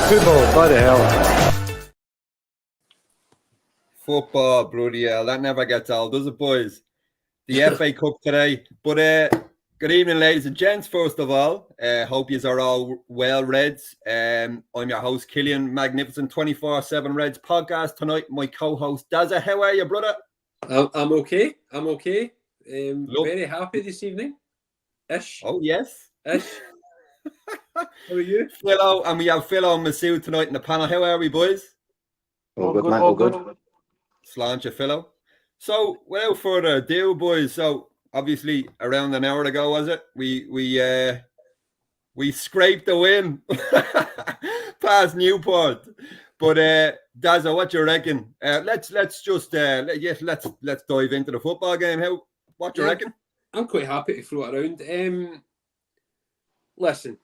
Football, by the hell. Football, bloody hell. That never gets old, does it, boys? The FA Cup today. But good evening, ladies and gents, first of all. Hope you are all well, Reds. I'm your host, Killian, Magnificent 24/7 Reds podcast. Tonight, my co-host, Dazza. How are you, brother? I'm okay. Very happy this evening. Ish. Oh, yes. Ish. How are you? Philo, and we have Philo and Masood tonight in the panel. How are we, boys? All good, mate. All good. Sláinte, Philo. So, without further ado, boys, so obviously around an hour ago, was it? We scraped the win past Newport. But Dazza, what you reckon? Let's dive into the football game. What you reckon? I'm quite happy to throw it around. Listen,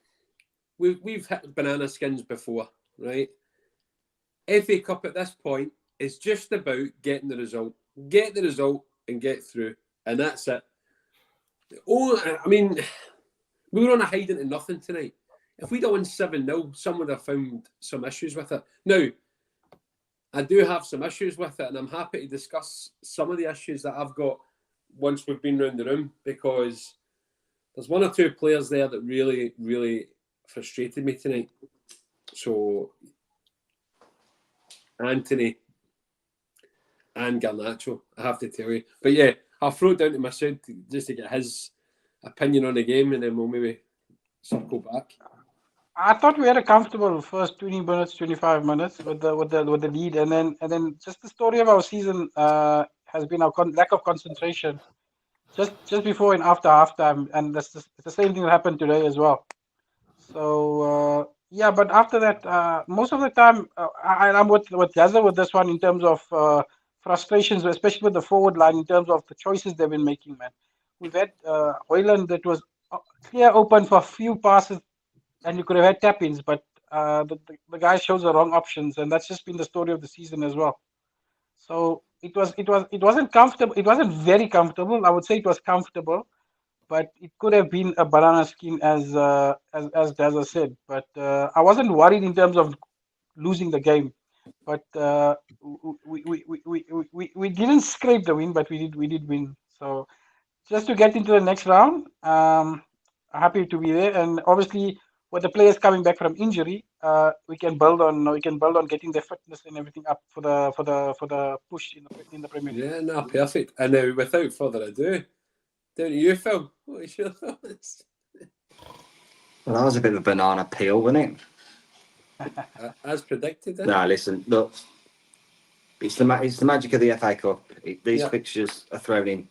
we've hit banana skins before, right? FA Cup at this point is just about getting the result. Get the result and get through. And that's it. I mean, we were on a hiding to nothing tonight. If we'd have won 7-0, someone would have found some issues with it. Now, I do have some issues with it, and I'm happy to discuss some of the issues that I've got once we've been round the room, because there's one or two players there that really, really frustrated me tonight. So, Anthony and Garnacho, I have to tell you. But yeah, I'll throw it down to Masood just to get his opinion on the game, and then we'll maybe circle back. I thought we had a comfortable first 20 minutes, 25 minutes with the lead, and then just the story of our season has been our lack of concentration, just before and after halftime, and it's the same thing that happened today as well. So yeah, but after that, most of the time, I'm with Gaza with this one in terms of frustrations, especially with the forward line in terms of the choices they've been making. Man, we've had Hoyland that was clear open for a few passes, and you could have had tap-ins, but the guy shows the wrong options, and that's just been the story of the season as well. So it wasn't comfortable. It wasn't very comfortable. I would say it was comfortable, but it could have been a banana skin, as Dazza said. But I wasn't worried in terms of losing the game. But we didn't scrape the win, but we did win. So just to get into the next round, happy to be there, and obviously, with the players coming back from injury, we can build on getting their fitness and everything up for the push in the Premier League. Yeah, no, perfect. And now, without further ado, down to you, Phil. What is your thoughts? Well, that was a bit of a banana peel, wasn't it? As predicted. No, listen, look, it's the magic of the FA Cup. These fixtures are thrown in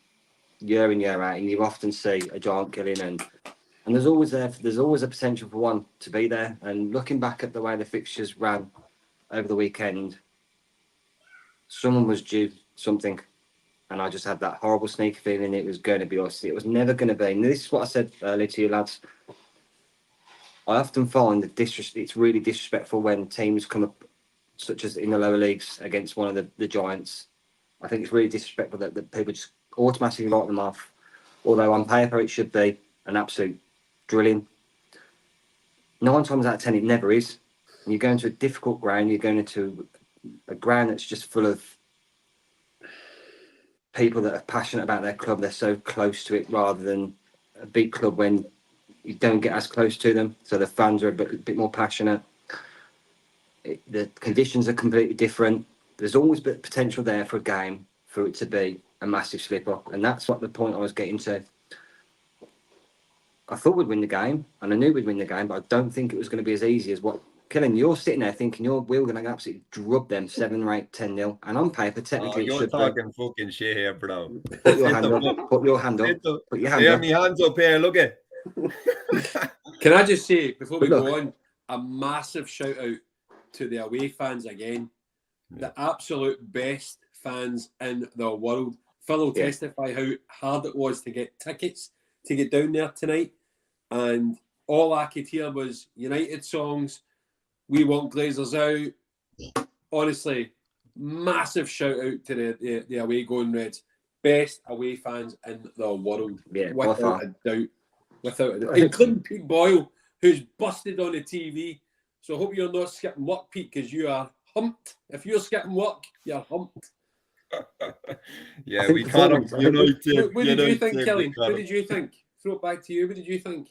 year in, year out, and you often see a giant killing, and there's always a potential for one to be there. And looking back at the way the fixtures ran over the weekend, someone was due something, and I just had that horrible sneaky feeling it was going to be us. It was never going to be. And this is what I said earlier to you lads. I often find that it's really disrespectful when teams come up, such as in the lower leagues, against one of the giants. I think it's really disrespectful that people just automatically write them off. Although on paper it should be an absolute drilling. 9 times out of 10 it never is. And you're going to a difficult ground, you're going into a ground that's just full of people that are passionate about their club. They're so close to it, rather than a big club when you don't get as close to them, so the fans are a bit more passionate. The conditions are completely different. There's always potential there for a game for it to be a massive slip-up, and that's what the point I was getting to. I thought we'd win the game, and I knew we'd win the game, but I don't think it was going to be as easy as what... Killen, you're sitting there thinking we were going to absolutely drub them 7 or 8, 10-0, and on paper, technically, you're talking fucking shit here, bro. Put your hand up. Put your hand up. Put your hand up. My hands up here, look at. Can I just say, before we go on, a massive shout out to the away fans again. The absolute best fans in the world. Phil will testify how hard it was to get tickets to get down there tonight. And all I could hear was United songs, "We Want Glazers Out." Honestly, massive shout out to the away going Reds. Best away fans in the world. Yeah, without a doubt. Including Pete Boyle, who's busted on the TV So I hope you're not skipping work, Pete, because you are humped. If you're skipping work, you're humped. Yeah, think we can't. performance- I think What did you think, Kelly? What did you think? Throw it back to you. What did you think?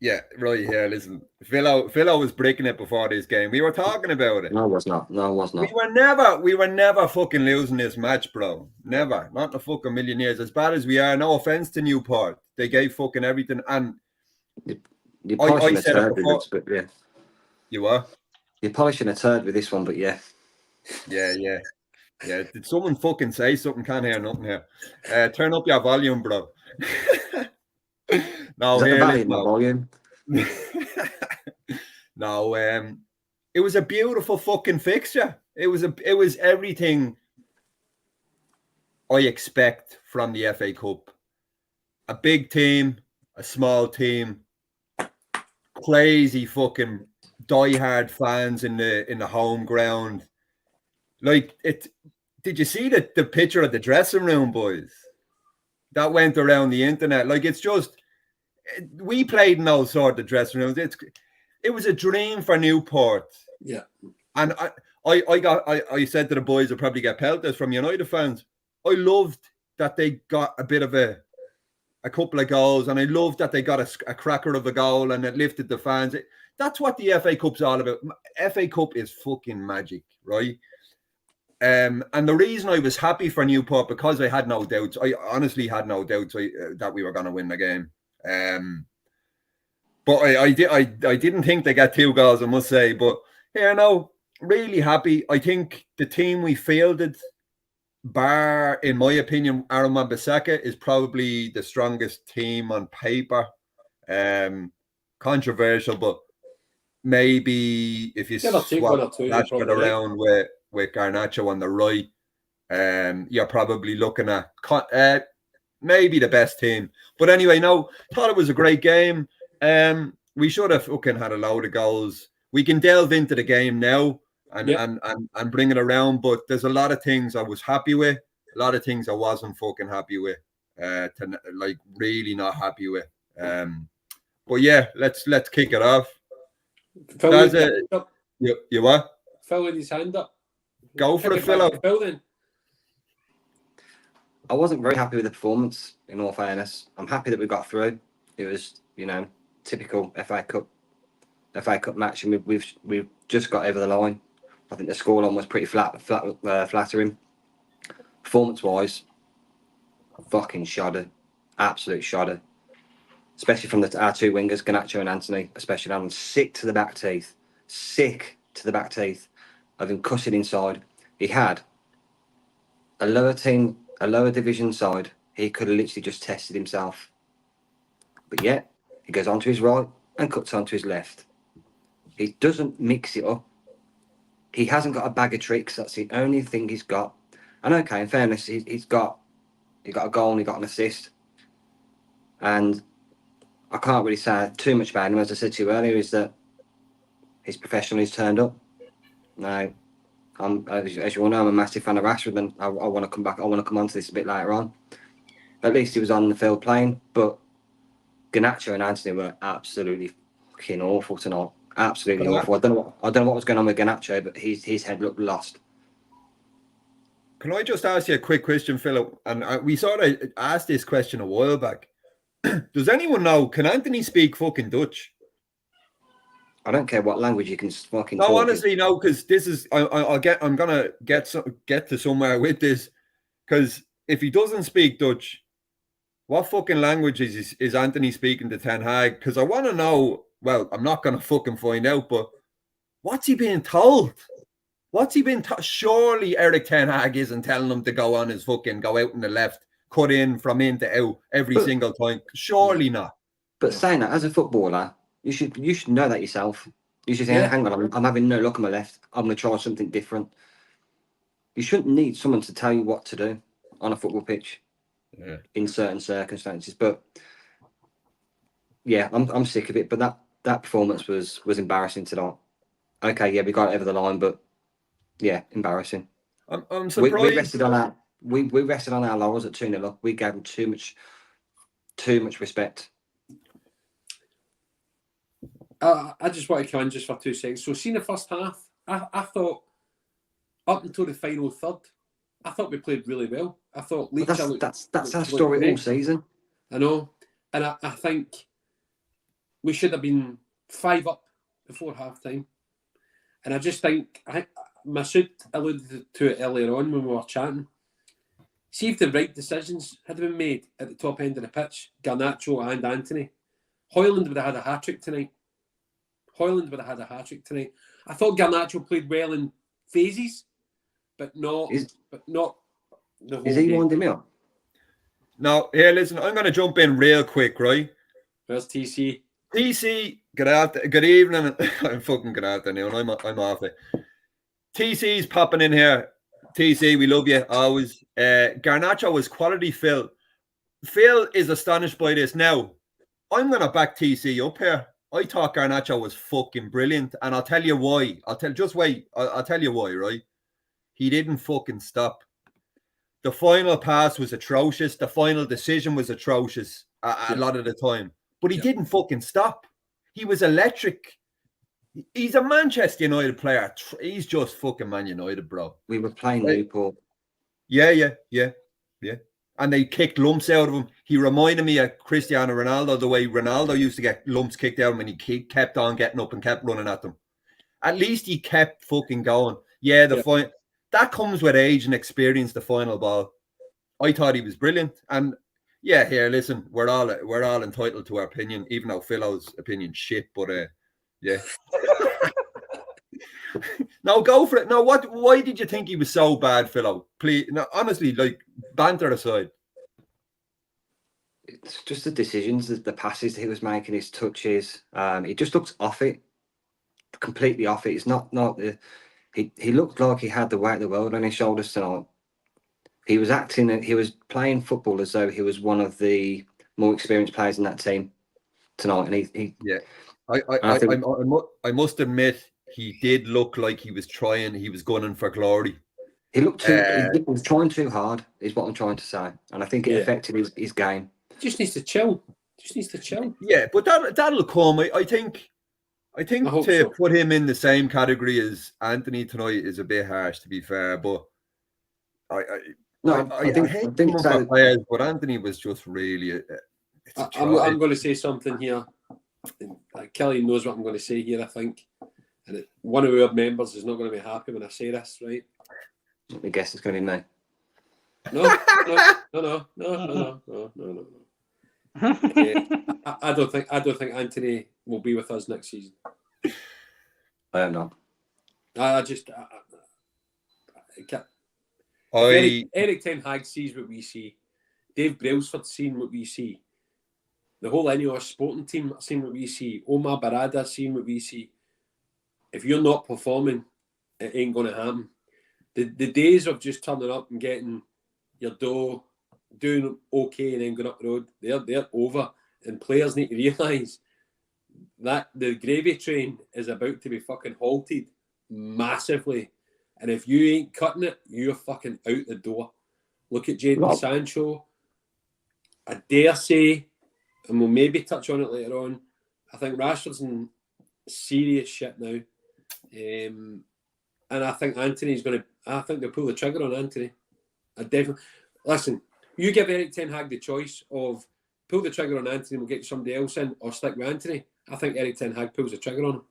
Yeah, right here. Listen, Philo was breaking it before this game. We were talking about it. No, it was not. No, it was not. We were never fucking losing this match, bro. Never. Not in a fucking million years. As bad as we are, no offense to Newport. They gave fucking everything. And You're I polishing a said it turd with before. this, but yeah. You were? You're polishing a turd with this one, but yeah. Yeah. Did someone fucking say something? Can't hear nothing here. Turn up your volume, bro. No, Is that the here, value of listen, my no. volume? No, it was a beautiful fucking fixture. It was everything I expect from the FA Cup. A big team, a small team, crazy fucking diehard fans in the home ground. Like it. Did you see the picture of the dressing room, boys? That went around the internet. Like it's just. We played in those sort of dressing rooms. It was a dream for Newport. Yeah. And I said to the boys, I'll probably get pelters from United fans. I loved that they got a bit of a couple of goals, and I loved that they got a cracker of a goal and it lifted the fans. That's what the FA Cup's all about. FA Cup is fucking magic, right? And the reason I was happy for Newport, because I had no doubts. I honestly had no doubts that we were going to win the game. But I didn't think they got 2 goals, I must say. But here now, really happy. I think the team we fielded, bar, in my opinion, Aaron Wan-Bissaka, is probably the strongest team on paper. Controversial, but maybe if you swap Rashford around with Garnacho on the right, you're probably looking at maybe the best team. But anyway, no, thought it was a great game. We should have fucking had a load of goals. We can delve into the game now and bring it around, but there's a lot of things I was happy with, a lot of things I wasn't fucking happy with, really not happy with. But yeah, let's kick it off. You what? Phil with his hand up. Go for it, Phil. Then. I wasn't very happy with the performance, in all fairness. I'm happy that we got through. It was, typical FA Cup match, and we've just got over the line. I think the scoreline was pretty flattering. Performance-wise, fucking shudder, absolute shudder. Especially from our 2 wingers, Garnacho and Anthony. Especially, I'm sick to the back teeth of him cussing inside. He had a lower division side. He could have literally just tested himself. But yet, he goes onto his right and cuts onto his left. He doesn't mix it up. He hasn't got a bag of tricks. That's the only thing he's got. And okay, in fairness, he got a goal and he got an assist. And I can't really say too much about him. As I said to you earlier, is that he's professional. He's turned up. Now, as you all know, I'm a massive fan of Rashford, and I want to come back. I want to come on to this a bit later on. At least he was on the field playing, but Garnacho and Anthony were absolutely fucking awful tonight. Absolutely awful. I don't know what was going on with Garnacho, but his head looked lost. Can I just ask you a quick question, Philip? And we sort of asked this question a while back. Does anyone know? Can Anthony speak fucking Dutch? I don't care what language you can fucking talk. No, honestly, no, because this is I'm gonna get to somewhere with this. Because if he doesn't speak Dutch, what fucking language is Anthony speaking to Ten Hag? Because I want to know. Well, I'm not gonna fucking find out, but what's he being told? What's he been told? Surely Eric Ten Hag isn't telling him to go out in the left, cut in from in to out every single time. Surely not. But saying that, as a footballer, you should know that yourself. You should say, hang on, I'm having no luck on my left. I'm going to try something different. You shouldn't need someone to tell you what to do on a football pitch in certain circumstances. But yeah, I'm sick of it. But that performance was embarrassing tonight. Okay, yeah, we got it over the line, but yeah, embarrassing. I'm surprised. We rested on our laurels at 2-0 up. We gave them too much respect. I just want to come in just for 2 seconds. So, seeing the first half, I thought up until the final third, I thought we played really well. I thought Leach that's our story all season. I know, and I think we should have been 5 up before half time. And I just think Masood alluded to it earlier on when we were chatting. See if the right decisions had been made at the top end of the pitch, Garnacho and Anthony, Hoyland would have had a hat-trick tonight. I thought Garnacho played well in phases, but not the whole Is he game. winding me up? Now, here, listen, I'm going to jump in real quick, right? Where's TC? TC, good evening. I'm fucking good afternoon. I'm off it. TC's popping in here. TC, we love you always. Garnacho was quality Phil. Phil is astonished by this. Now, I'm going to back TC up here. I thought Garnacho was fucking brilliant, and I'll tell you why. I'll tell you why, right? He didn't fucking stop. The final pass was atrocious. The final decision was atrocious a lot of the time. But he didn't fucking stop. He was electric. He's a Manchester United player. He's just fucking Man United, bro. We were playing Newport. Yeah. And they kicked lumps out of him. He reminded me of Cristiano Ronaldo, the way Ronaldo used to get lumps kicked out of him, and he kept on getting up and kept running at them. At least he kept fucking going. Yeah, that comes with age and experience, the final ball. I thought he was brilliant. And yeah, here, listen, we're all entitled to our opinion, even though Philo's opinion shit, but yeah. No, go for it. No, why did you think he was so bad, Philo? Please, no, honestly, like, banter aside. It's just the decisions, the passes that he was making, his touches. He just looked off it, completely off it. It's not the. He looked like he had the weight of the world on his shoulders tonight. He was playing football as though he was one of the more experienced players in that team tonight. And he I must admit, he did look like he was gunning for glory. He looked he was trying too hard, is what I'm trying to say. And I think it affected his game. Just needs to chill. Yeah, but that'll come. I think to put him in the same category as Anthony tonight is a bit harsh, to be fair. But I think players, but Anthony was just really. I'm going to say something here. Kelly knows what I'm going to say here, I think. And one of our members is not going to be happy when I say this, right? I guess it's going to be me. No. I don't think Anthony will be with us next season. I don't know. Eric Ten Hag sees what we see. Dave Brailsford's seen what we see. The whole Ineos sporting team are seeing what we see. Omar Barada's seeing what we see. If you're not performing, it ain't going to happen. The days of just turning up and getting your dough, doing okay and then going up the road, they're over. And players need to realise that the gravy train is about to be fucking halted massively. And if you ain't cutting it, you're fucking out the door. Look at Jadon Sancho. I dare say, and we'll maybe touch on it later on, I think Rashford's in serious shit now. And I think Anthony's going to... I think they'll pull the trigger on Anthony. I definitely... Listen, you give Eric Ten Hag the choice of pull the trigger on Anthony and we'll get somebody else in, or stick with Anthony. I think Eric Ten Hag pulls the trigger on him.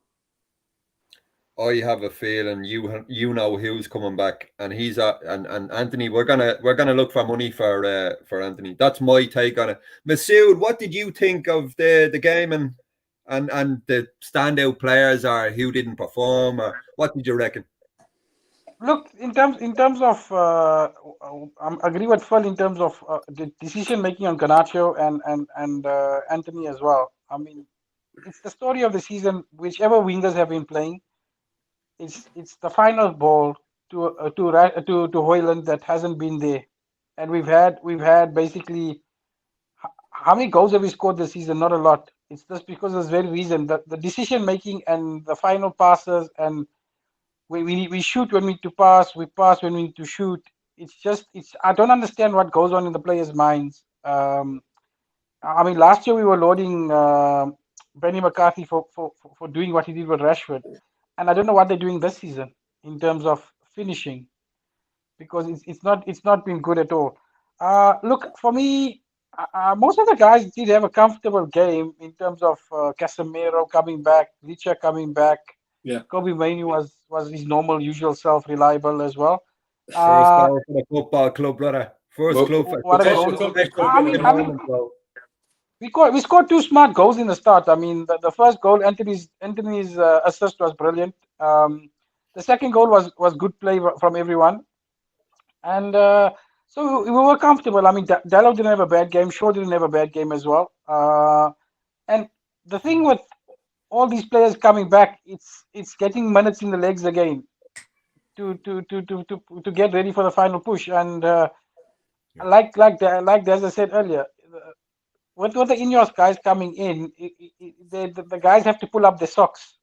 I have a feeling you know who's coming back, and he's and Anthony. We're gonna look for money for Anthony. That's my take on it. Masood, what did you think of the game and the standout players, or who didn't perform, or what did you reckon? Look, in terms of, I agree with Phil in terms of the decision making on Garnacho and Anthony as well. I mean, it's the story of the season. Whichever wingers have been playing, it's the final ball to Hoyland that hasn't been there, and we've had basically how many goals have we scored this season? Not a lot. It's just because of this very reason that the decision making and the final passes, and we shoot when we need to pass, we pass when we need to shoot. It's I don't understand what goes on in the players' minds. I mean, last year we were loading Benny McCarthy for doing what he did with Rashford, and I don't know what they're doing this season in terms of finishing, because it's not been good at all. Look, for me, most of the guys did have a comfortable game in terms of Casemiro coming back, Licha coming back. Yeah. Kobe Mainoo was his normal, usual self, reliable as well. First goal for the football club, brother. First club for what a Special goal. club. I mean, we scored 2 smart goals in the start. I mean, the first goal, Anthony's assist was brilliant. The second goal was good play from everyone, and so we were comfortable. I mean, Dallo didn't have a bad game. Shaw didn't have a bad game as well. And the thing with all these players coming back, it's getting minutes in the legs again to get ready for the final push. And like as I said earlier, with the Ineos guys coming in, the guys have to pull up their socks,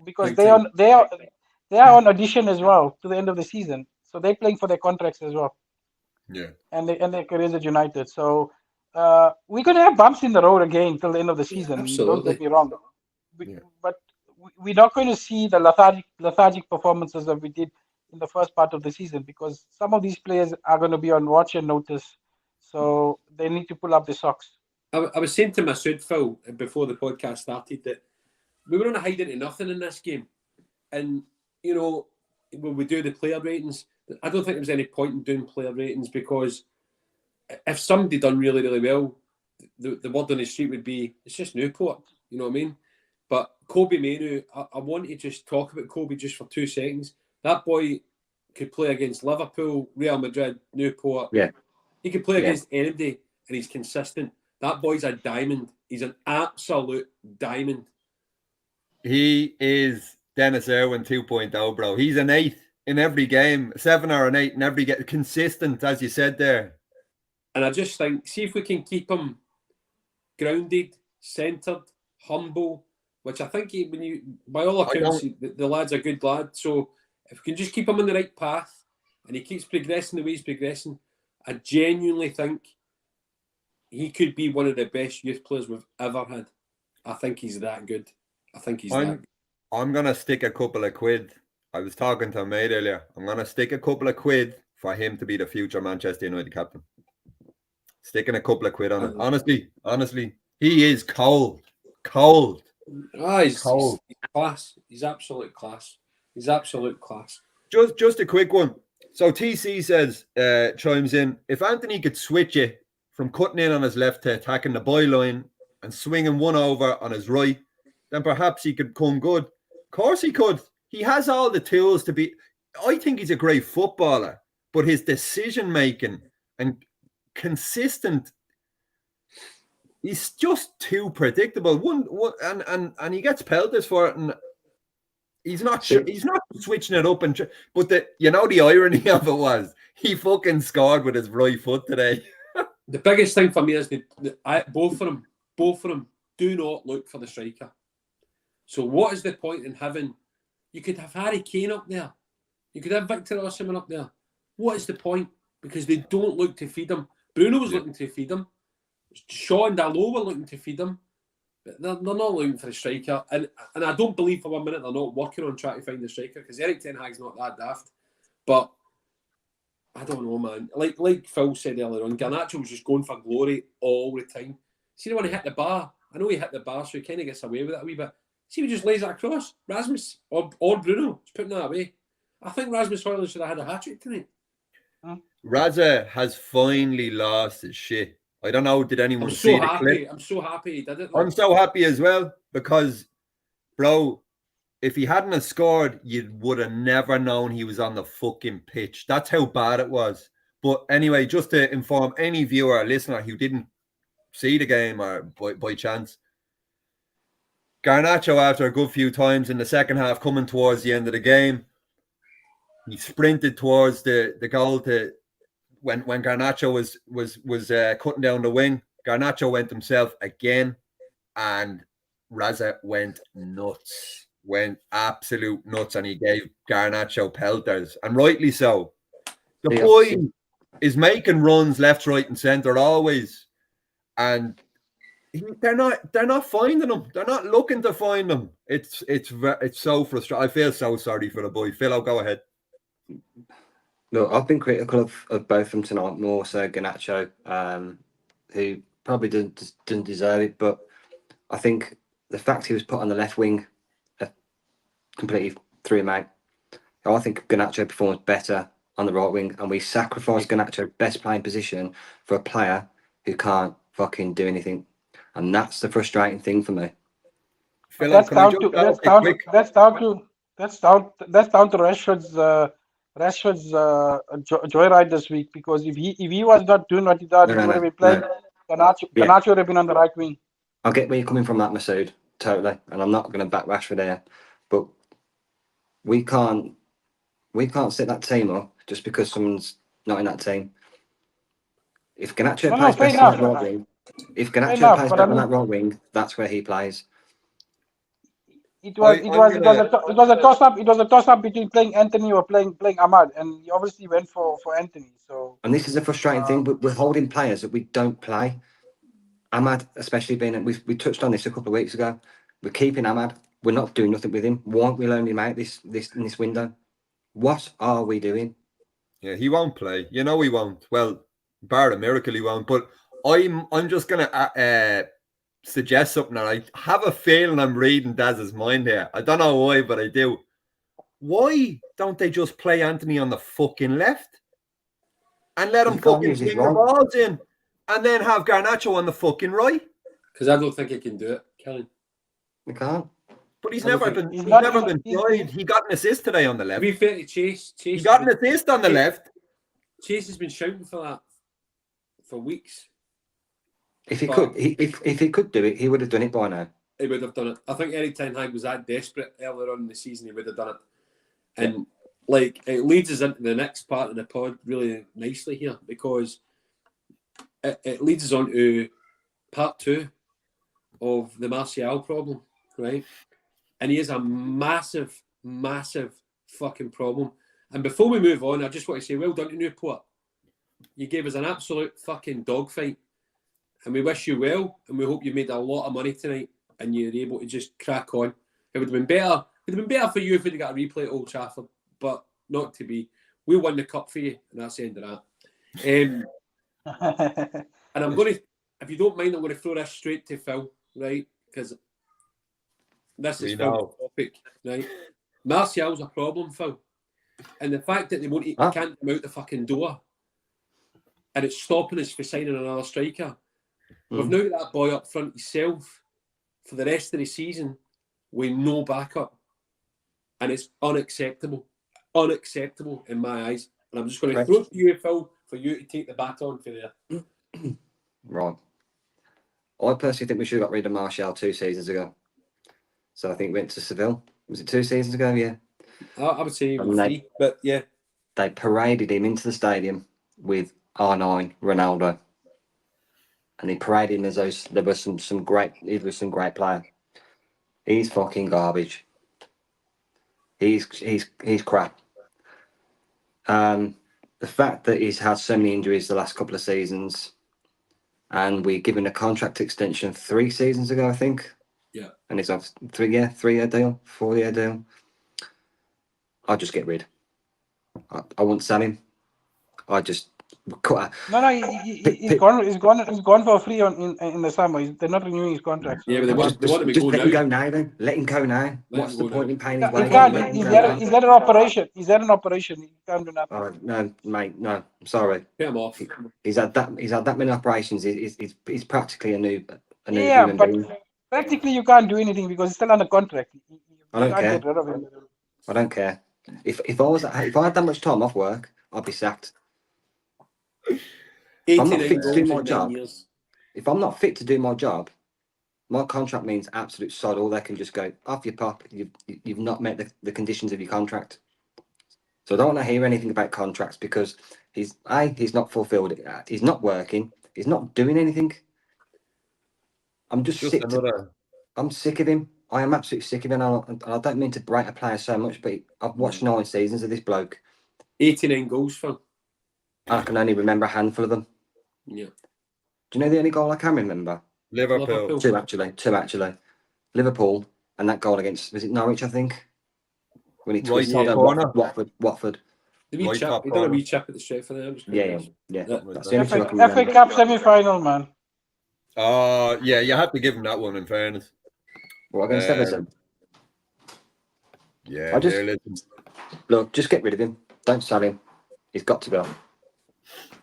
because they are on audition as well to the end of the season. So they're playing for their contracts as well. Yeah. And their careers at United. So we're going to have bumps in the road again till the end of the season. Absolutely. Don't get me wrong. Yeah. But we're not going to see the lethargic performances that we did in the first part of the season, because some of these players are going to be on watch and notice. So they need to pull up the socks. I was saying to Masood, Phil, before the podcast started, that we were on a hide into nothing in this game. And, you know, when we do the player ratings, I don't think there was any point in doing player ratings, because if somebody done really, really well, the word on the street would be, it's just Newport, you know what I mean? But Kobe Mainoo, I want to just talk about Kobe just for 2 seconds. That boy could play against Liverpool, Real Madrid, Newport. Yeah. He could play against anybody, and he's consistent. That boy's a diamond. He's an absolute diamond. He is Dennis Irwin 2.0, bro. He's an 8 in every game, 7 or an 8 in every game. Consistent, as you said there. And I just think, see if we can keep him grounded, centred, humble, which I think by all accounts, the lad's a good lad. So if we can just keep him on the right path and he keeps progressing the way he's progressing, I genuinely think he could be one of the best youth players we've ever had. I think he's that good. I'm going to stick a couple of quid. I was talking to a mate earlier. I'm going to stick a couple of quid for him to be the future Manchester United captain. Sticking a couple of quid on it. Honestly, he is cold. He's class. He's absolute class. Just a quick one. So TC says, chimes in, if Anthony could switch it from cutting in on his left to attacking the byline and swinging one over on his right, then perhaps he could come good. Of course he could. He has all the tools to be. I think he's a great footballer, but his decision making and consistent, he's just too predictable. And he gets pelters for it, and he's not switching it up. But the irony of it was he fucking scored with his right foot today. The biggest thing for me is both of them do not look for the striker. So what is the point in having? You could have Harry Kane up there. You could have Victor Osimhen up there. What is the point? Because they don't look to feed him. Bruno was looking to feed him. Shaw and Dalot were looking to feed him. But they're not looking for a striker. And I don't believe for 1 minute they're not working on trying to find a striker, because Eric Ten Hag's not that daft. But I don't know, man. Like Phil said earlier on, Garnacho was just going for glory all the time. See, when he hit the bar, I know he hit the bar, so he kind of gets away with it a wee bit. See, he just lays it across. Rasmus or Bruno is putting that away. I think Rasmus Højlund should have had a hat-trick tonight. Raza has finally lost his shit. I don't know, did anyone see the clip? I'm so happy he did it. I'm so happy as well, because, bro, if he hadn't have scored, you would have never known he was on the fucking pitch. That's how bad it was. But anyway, just to inform any viewer or listener who didn't see the game or by chance, Garnacho, after a good few times in the second half, coming towards the end of the game, he sprinted towards the goal to when Garnacho was cutting down the wing. Garnacho went himself again, and Raza went nuts. Went absolute nuts, and he gave Garnacho pelters, and rightly so. The boy is making runs left, right, and centre always, and they're not finding them. They're not looking to find them. It's so frustrating. I feel so sorry for the boy. Phil, I'll go ahead. Look, I've been critical of both of them tonight, more so Garnacho, who probably didn't deserve it, but I think the fact he was put on the left wing completely threw him out. I think Garnacho performs better on the right wing, and we sacrificed Garnacho's best playing position for a player who can't fucking do anything, and that's the frustrating thing for me. Phil, That's down to Rashford's joyride this week, because if he was not doing what he does, he would have been playing. Garnacho would have been on the right wing. I get where you're coming from, that Masood, totally, and I'm not going to back Rashford there, but we can't set that team up just because someone's not in that team. If Garnacho plays best on that right wing, if Garnacho plays better on that right wing, that's where he plays. It was a toss up. It was a toss up between playing Anthony or playing Ahmad, and he obviously went for Anthony. So, and this is a frustrating thing. We're holding players that we don't play. Ahmad, especially being, we touched on this a couple of weeks ago. We're keeping Ahmad. We're not doing nothing with him. Why aren't we loaning him out this in this window? What are we doing? Yeah, he won't play. You know he won't. Well, bar a miracle, he won't. But I'm just gonna suggest something, and I have a feeling I'm reading Daz's mind here. I don't know why, but I do. Why don't they just play Anthony on the fucking left and let him fucking swing the balls in, and then have Garnacho on the fucking right? Because I don't think he can do it, Kelly. We can't. But he's never been tried. He got an assist today on the left. To be fair to Chase, he got an assist on the left. Chase has been shouting for that for weeks. If he could, if he could do it, he would have done it by now. He would have done it. I think Eric Ten Hag was that desperate earlier on in the season, he would have done it. And like, it leads us into the next part of the pod really nicely here, because it leads us on to part 2 of the Martial problem, right? And he is a massive, massive fucking problem. And before we move on, I just want to say, well done to Newport. You gave us an absolute fucking dogfight. And we wish you well, and we hope you made a lot of money tonight and you're able to just crack on. It would have been better. It would have been better for you if we'd got a replay at Old Trafford, but not to be. We won the cup for you, and that's the end of that. And I'm going to, if you don't mind, I'm going to throw this straight to Phil, right? Because this is Phil's topic, right? Martial's a problem, Phil. And the fact that they can't come out the fucking door, and it's stopping us for signing another striker. We've now got that boy up front himself for the rest of the season with no backup. And it's unacceptable. Unacceptable in my eyes. And I'm just going to throw it to you, Phil, for you to take the baton for there. Right. I personally think we should have got rid of Martial 2 seasons ago. So I think we went to Seville. Was it 2 seasons ago? Yeah. I would say 3, but yeah. They paraded him into the stadium with R9 Ronaldo. And they paraded him as though there was some great player. He's fucking garbage. He's crap. The fact that he's had so many injuries the last couple of seasons, and we given a contract extension 3 seasons ago, I think. Yeah. And it's a 3-year deal, 4-year deal. I'll just get rid. I won't sell him. I just cut. He's gone for free in the summer. They're not renewing his contract. So. Yeah, but they want him to just go let now. him go now. Then let him go now. What's the point in paying his wages? Is that an operation? Is that an operation? He can't do nothing. Oh, no, mate. No, I'm sorry. Get him off. He's had that many operations. He's practically a new yeah, human but being. practically you can't do anything because he's still under contract. I don't care. Get rid of him. I don't care. If I had that much time off work, I'd be sacked. If I'm not fit to do my job, if I'm not fit to do my job, my contract means absolute sod. All they can just go off your pop. You've not met the conditions of your contract. So I don't want to hear anything about contracts because he's not fulfilled it. He's not working. He's not doing anything. I'm just sick. I'm sick of him. I am absolutely sick of him. And I don't mean to break a player so much, but I've watched 9 seasons of this bloke. 89 goals, Phil. I can only remember a handful of them. Yeah. Do you know the only goal I can remember? Liverpool. Two actually. Liverpool and that goal against, was it Norwich, I think? When he Right twisted top corner. Watford. The wee Right chip. top He done a corner. wee chip at the straight for them. Yeah. That's the only two I can FA remember. Cup semi-final, man. Oh, yeah, you have to give him that one, in fairness. What, against Everton? Yeah, listen. Look, just get rid of him. Don't sell him. He's got to go.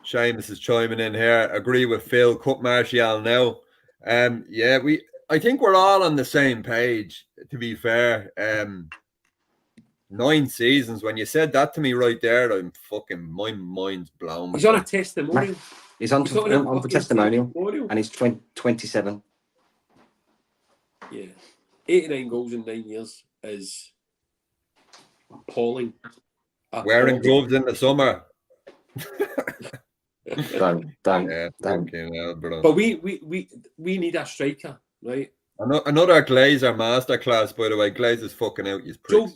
Seamus is chiming in here. Agree with Phil. Cut Martial now. I think we're all on the same page, to be fair. 9 seasons. When you said that to me right there, my mind's blown. He's on a testimonial. He's on for testimonial, and he's 27. Yeah. 89 goals in 9 years is appalling. Wearing gloves in the summer. Don't. But we need a striker, right? Another Glazer masterclass, by the way. Glazer's fucking out.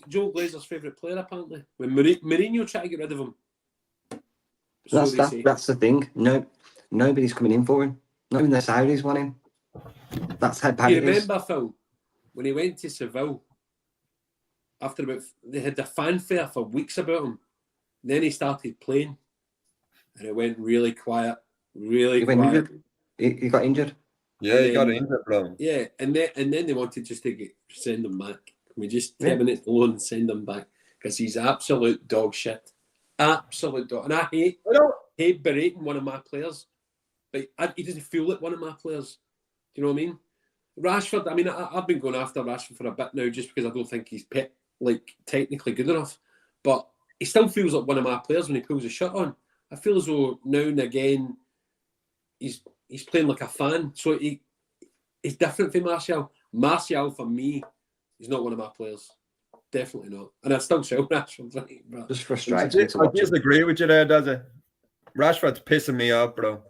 Joe Glazer's favourite player, apparently. When Mourinho tried to get rid of him. That's the thing. No, nobody's coming in for him. Not even the Saudis want him. That's how bad it is. You remember, Phil, when he went to Seville, they had the fanfare for weeks about him. Then he started playing, and it went really quiet. Really quiet. He got injured. Yeah, he got injured, bro. Yeah, and then they wanted just to send him back. Can we just 10 minutes alone and send him back? Because he's absolute dog shit. Absolute dog. And I hate berating one of my players. But he doesn't feel like one of my players. Do you know what I mean? Rashford, I mean, I've been going after Rashford for a bit now just because I don't think he's technically good enough. But he still feels like one of my players when he pulls a shirt on. I feel as though now and again he's playing like a fan. So he's different from Martial. Martial, for me, he's not one of my players. Definitely not. And I still sell Rashford. Right? But just frustrating. I disagree with you there, does it? Rashford's pissing me off, bro.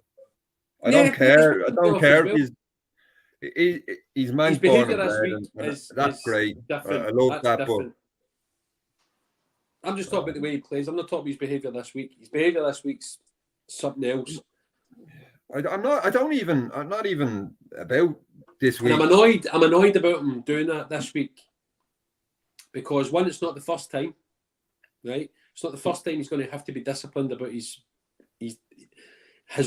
I don't care. I don't care if he's man's born and that's great. I love that, but I'm just talking about the way he plays. I'm not talking about his behaviour this week. His behaviour this week's something else. I'm not even about this week. And I'm annoyed about him doing that this week. Because one, it's not the first time, right? It's not the first time he's going to have to be disciplined about his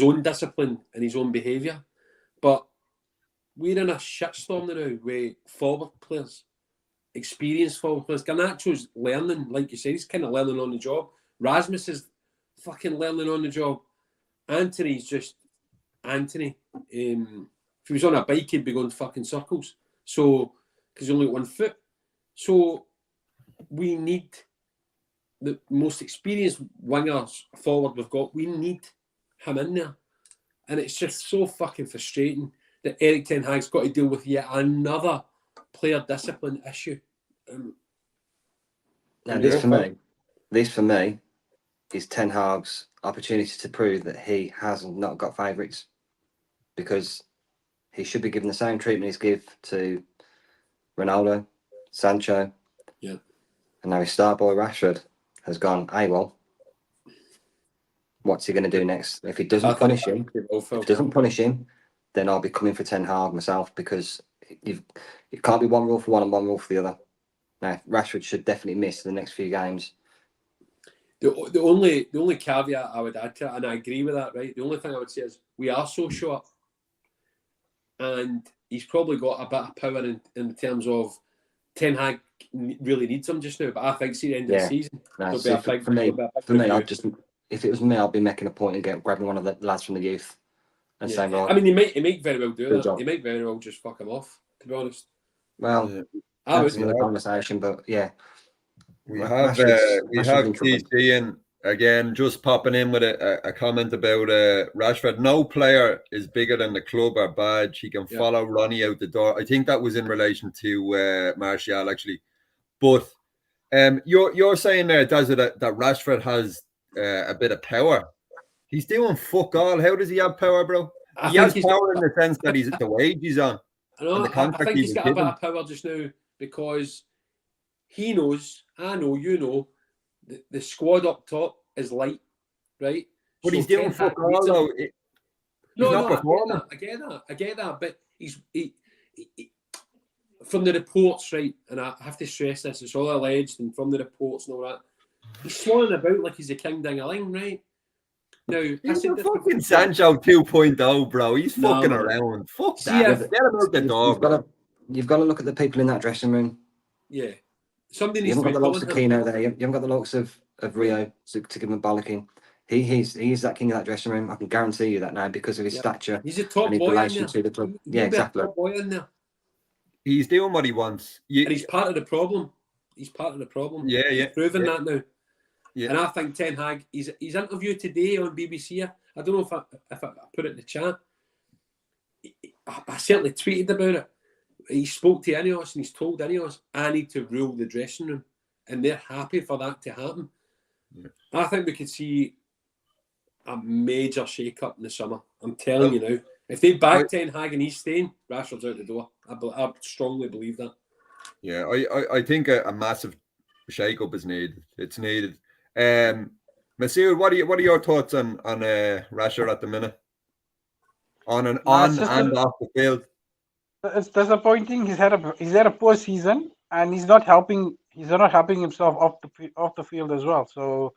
own discipline and his own behaviour. But we're in a shitstorm now with forward players, experienced forward players. Garnacho's learning, like you said, he's kind of learning on the job. Rasmus is fucking learning on the job. Anthony's just Anthony. If he was on a bike, he'd be going fucking circles. So, because he's only got 1 foot. So, we need the most experienced wingers forward we've got. We need him in there. And it's just so fucking frustrating that Eric Ten Hag's got to deal with yet another player discipline issue. Now, this for me is Ten Hag's opportunity to prove that he has not got favourites, because he should be given the same treatment he's given to Ronaldo, Sancho, and now his star boy Rashford has gone AWOL. What's he going to do next? If he doesn't punish him, then I'll be coming for Ten Hag myself, because it can't be one rule for one and one rule for the other. Now, Rashford should definitely miss the next few games. The only caveat I would add to it, and I agree with that, right? The only thing I would say is we are so short, and he's probably got a bit of power in terms of Ten Hag really needs him just now. But I think see the end of the season, for me, I'd just, if it was me, I'd be making a point and grabbing one of the lads from the youth and saying, right. I mean, he might very well do that. He might very well just fuck him off, to be honest. Well, that's another conversation, but yeah. We have DC in again, just popping in with a comment about Rashford. No player is bigger than the club or badge. He can follow Ronnie out the door. I think that was in relation to Martial, actually. But you're saying there, does it, that Rashford has a bit of power? He's doing fuck all. How does he have power, bro? He has power in the sense that he's the wage he's on. I think he's got a bit of power just now because he knows, I know, you know, the squad up top is light, right? But he's doing fuck all, though. not performing. I get that. But he, from the reports, right, and I have to stress this, it's all alleged, and from the reports and all that, he's swanning about like he's a king ding-a-ling, right? Now, he's a fucking Sancho 2.0, bro. He's fucking around. Fuck that. Get him out the door, you've got to look at the people in that dressing room. Yeah. Somebody You needs haven't to got the likes of Keno there. You haven't got the likes of Rio to give him a bollocking. He's that king of that dressing room. I can guarantee you that now because of his stature. He's a top and his boy relation in there. to the club. Yeah, exactly. Top boy in there. He's doing what he wants. And he's part of the problem. He's part of the problem. Yeah. He's proving that now. Yeah. And I think Ten Hag, he's interviewed today on BBC. I don't know if I put it in the chat. I certainly tweeted about it. He spoke to Ineos and he's told Ineos, I need to rule the dressing room. And they're happy for that to happen. Yeah. I think we could see a major shake-up in the summer. I'm telling you now. If they back Ten Hag and he's staying, Rashford's out the door. I strongly believe that. Yeah, I think a massive shake-up is needed. It's needed. Masood, what are your thoughts on Rashford at the minute? On and off the field. It's disappointing. He's had a poor season, and he's not helping himself off the field as well. So,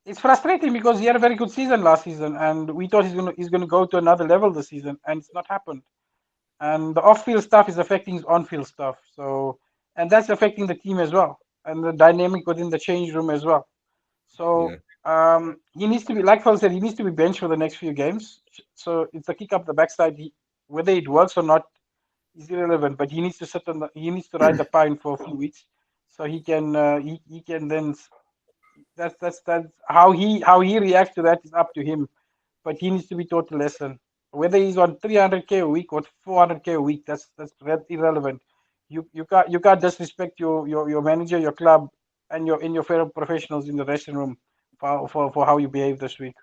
it's frustrating because he had a very good season last season, and we thought he's gonna go to another level this season, and it's not happened. And the off-field stuff is affecting his on-field stuff. So, and that's affecting the team as well, and the dynamic within the change room as well. So, he needs to be, like Phil said, he needs to be benched for the next few games. So it's a kick up the backside. Whether it works or not is irrelevant. But he needs to he needs to ride the pine for a few weeks, so he can then. That's how he reacts to that is up to him. But he needs to be taught a lesson. Whether he's on 300k a week or 400k a week, that's irrelevant. You can't disrespect your manager, your club, and your fellow professionals in the dressing room for how you behave this week.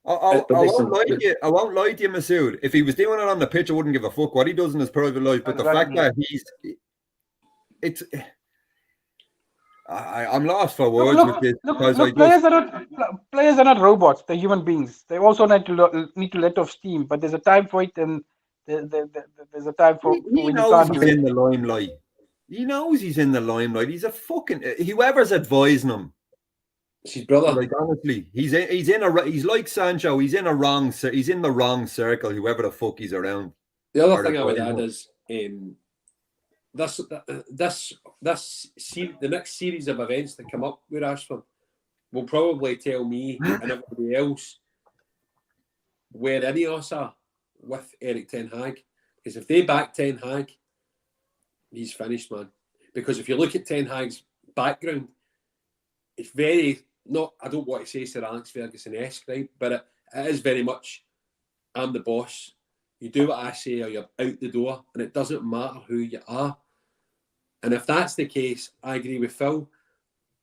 I won't lie to you, Masood. If he was doing it on the pitch, I wouldn't give a fuck what he does in his private life. But the fact that I'm lost for words with this because players are not robots. They're human beings. They also need to let off steam. But there's a time for it, and there's a time for he knows he's in the limelight. He knows he's in the limelight. He's a fucking whoever's advising him. It's his brother. Like honestly, he's like Sancho. He's in the wrong circle. Whoever the fuck he's around. The other thing I would add is the next series of events that come up with Rashford will probably tell me and everybody else where Ineos are with Eric Ten Hag. Because if they back Ten Hag, he's finished, man. Because if you look at Ten Hag's background, it's very not. I don't want to say Sir Alex Ferguson-esque, right? But it is very much. I'm the boss. You do what I say, or you're out the door, and it doesn't matter who you are. And if that's the case, I agree with Phil.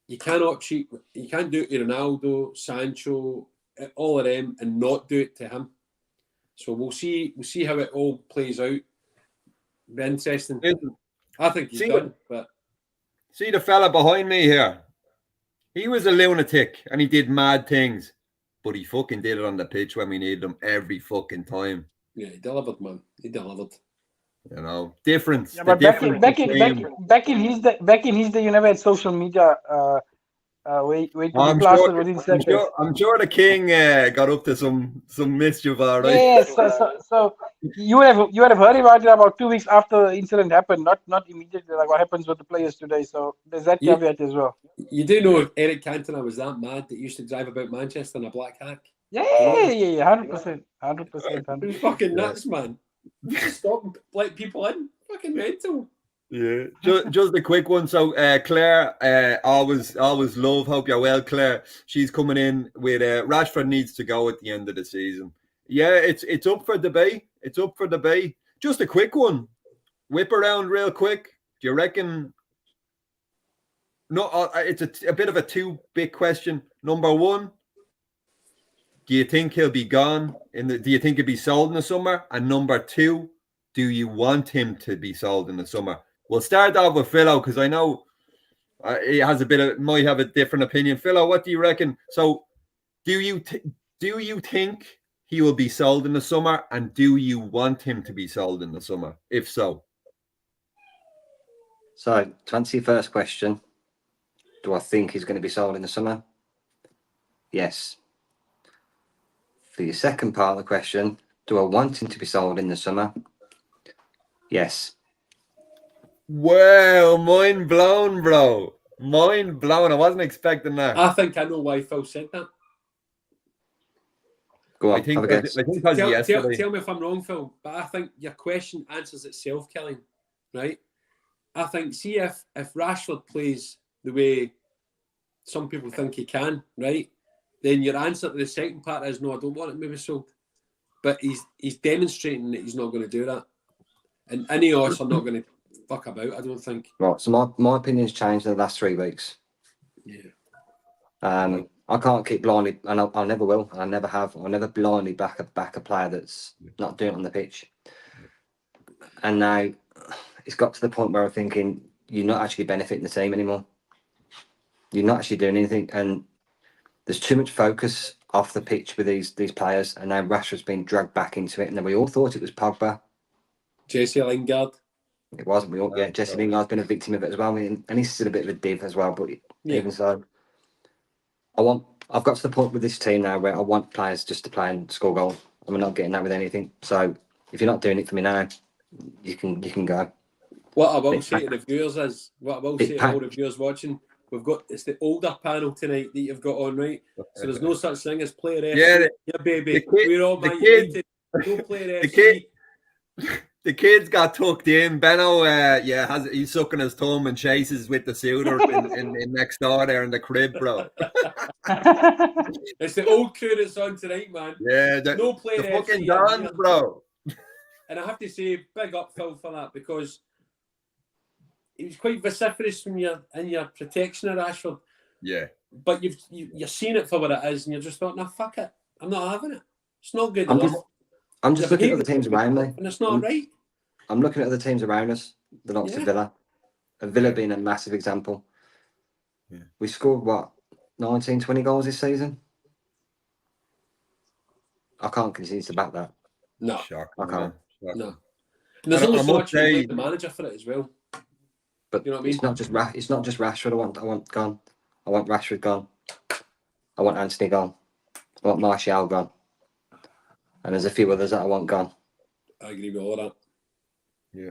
You cannot cheat. You can't do it to Ronaldo, Sancho, all of them, and not do it to him. So we'll see. We'll see how it all plays out. Be interesting. I think he's done. But see the fella behind me here. He was a lunatic and he did mad things, but he fucking did it on the pitch when we needed him every fucking time. Yeah, he delivered, man. He delivered. You know, difference. Yeah, but back in his day, you never had social media. Wait, I'm sure the king got up to some mischief, all right. Yes, so you would have heard about it about 2 weeks after the incident happened, not immediately like what happens with the players today. So there's that caveat as well. You do know Eric Cantona was that mad that he used to drive about Manchester in a black hack? Yeah, 100%. He's fucking nuts, man. You just stop and let people in. Fucking mental. Yeah, just a quick one. So Claire, always love. Hope you're well, Claire. She's coming in with Rashford needs to go at the end of the season. Yeah, it's up for debate. It's up for debate. Just a quick one. Whip around real quick. Do you reckon? No, it's a bit of a two-bit question. Number one, do you think he'll be gone do you think he'll be sold in the summer? And number two, do you want him to be sold in the summer? We'll start off with Philo because I know he has might have a different opinion. Philo, what do you reckon? So, do you think he will be sold in the summer? And do you want him to be sold in the summer? If so. So, to answer your first question, do I think he's going to be sold in the summer? Yes. For your second part of the question, do I want him to be sold in the summer? Yes. Wow, mind blown, bro. Mind blown. I wasn't expecting that. I think I know why Phil said that. Go on, I think have a guess. because yesterday. Tell me if I'm wrong, Phil, but I think your question answers itself, Killian, right? I think, see if Rashford plays the way some people think he can, right, then your answer to the second part is no, I don't want it maybe sold. But he's demonstrating that he's not going to do that. And Ineos are not going to fuck about, I don't think. Right, so my opinion's changed in the last 3 weeks. Yeah. I can't keep blindly, and I never will, and I never have. I'll never blindly back a player that's not doing it on the pitch. And now it's got to the point where I'm thinking you're not actually benefiting the team anymore. You're not actually doing anything, and there's too much focus off the pitch with these players, and now Rashford's been dragged back into it, and then we all thought it was Pogba. Jesse Lingard. It wasn't. We all, yeah, Jesse Lingard's been a victim of it as well, and he's still a bit of a div as well. But even so, I've got to the point with this team now where I want players just to play and score goals, and we're not getting that with anything. So if you're not doing it for me now, you can go. What I will say to the viewers is, what I will say to all the viewers watching, it's the older panel tonight that you've got on, right? So there's no such thing as player FC. Yeah, baby. We're all Man United. No player FC. The kid's got tucked in. Benno, he's sucking his thumb and chases with the suitor in next door there in the crib, bro. It's the old crew that's on tonight, man. Yeah, no player the fucking FC Dons, bro. And I have to say, big up Phil for that, because he was quite vociferous in your protection of Rashford. Yeah. But you're seeing it for what it is, and you're just thought, nah, fuck it. I'm not having it. It's not good enough. I'm just looking at the teams around me. And it's not right. I'm looking at the teams around us, the likes of Villa. Villa being a massive example. Yeah. We scored, 19, 20 goals this season? I can't continue to back that. No. I can't. No. And there's only so much you can blame the manager for it as well. But you know what I mean? It's not just Rashford I want gone. I want Rashford gone. I want Anthony gone. I want Martial gone. And there's a few others that I want gone. I agree with all of that. Yeah.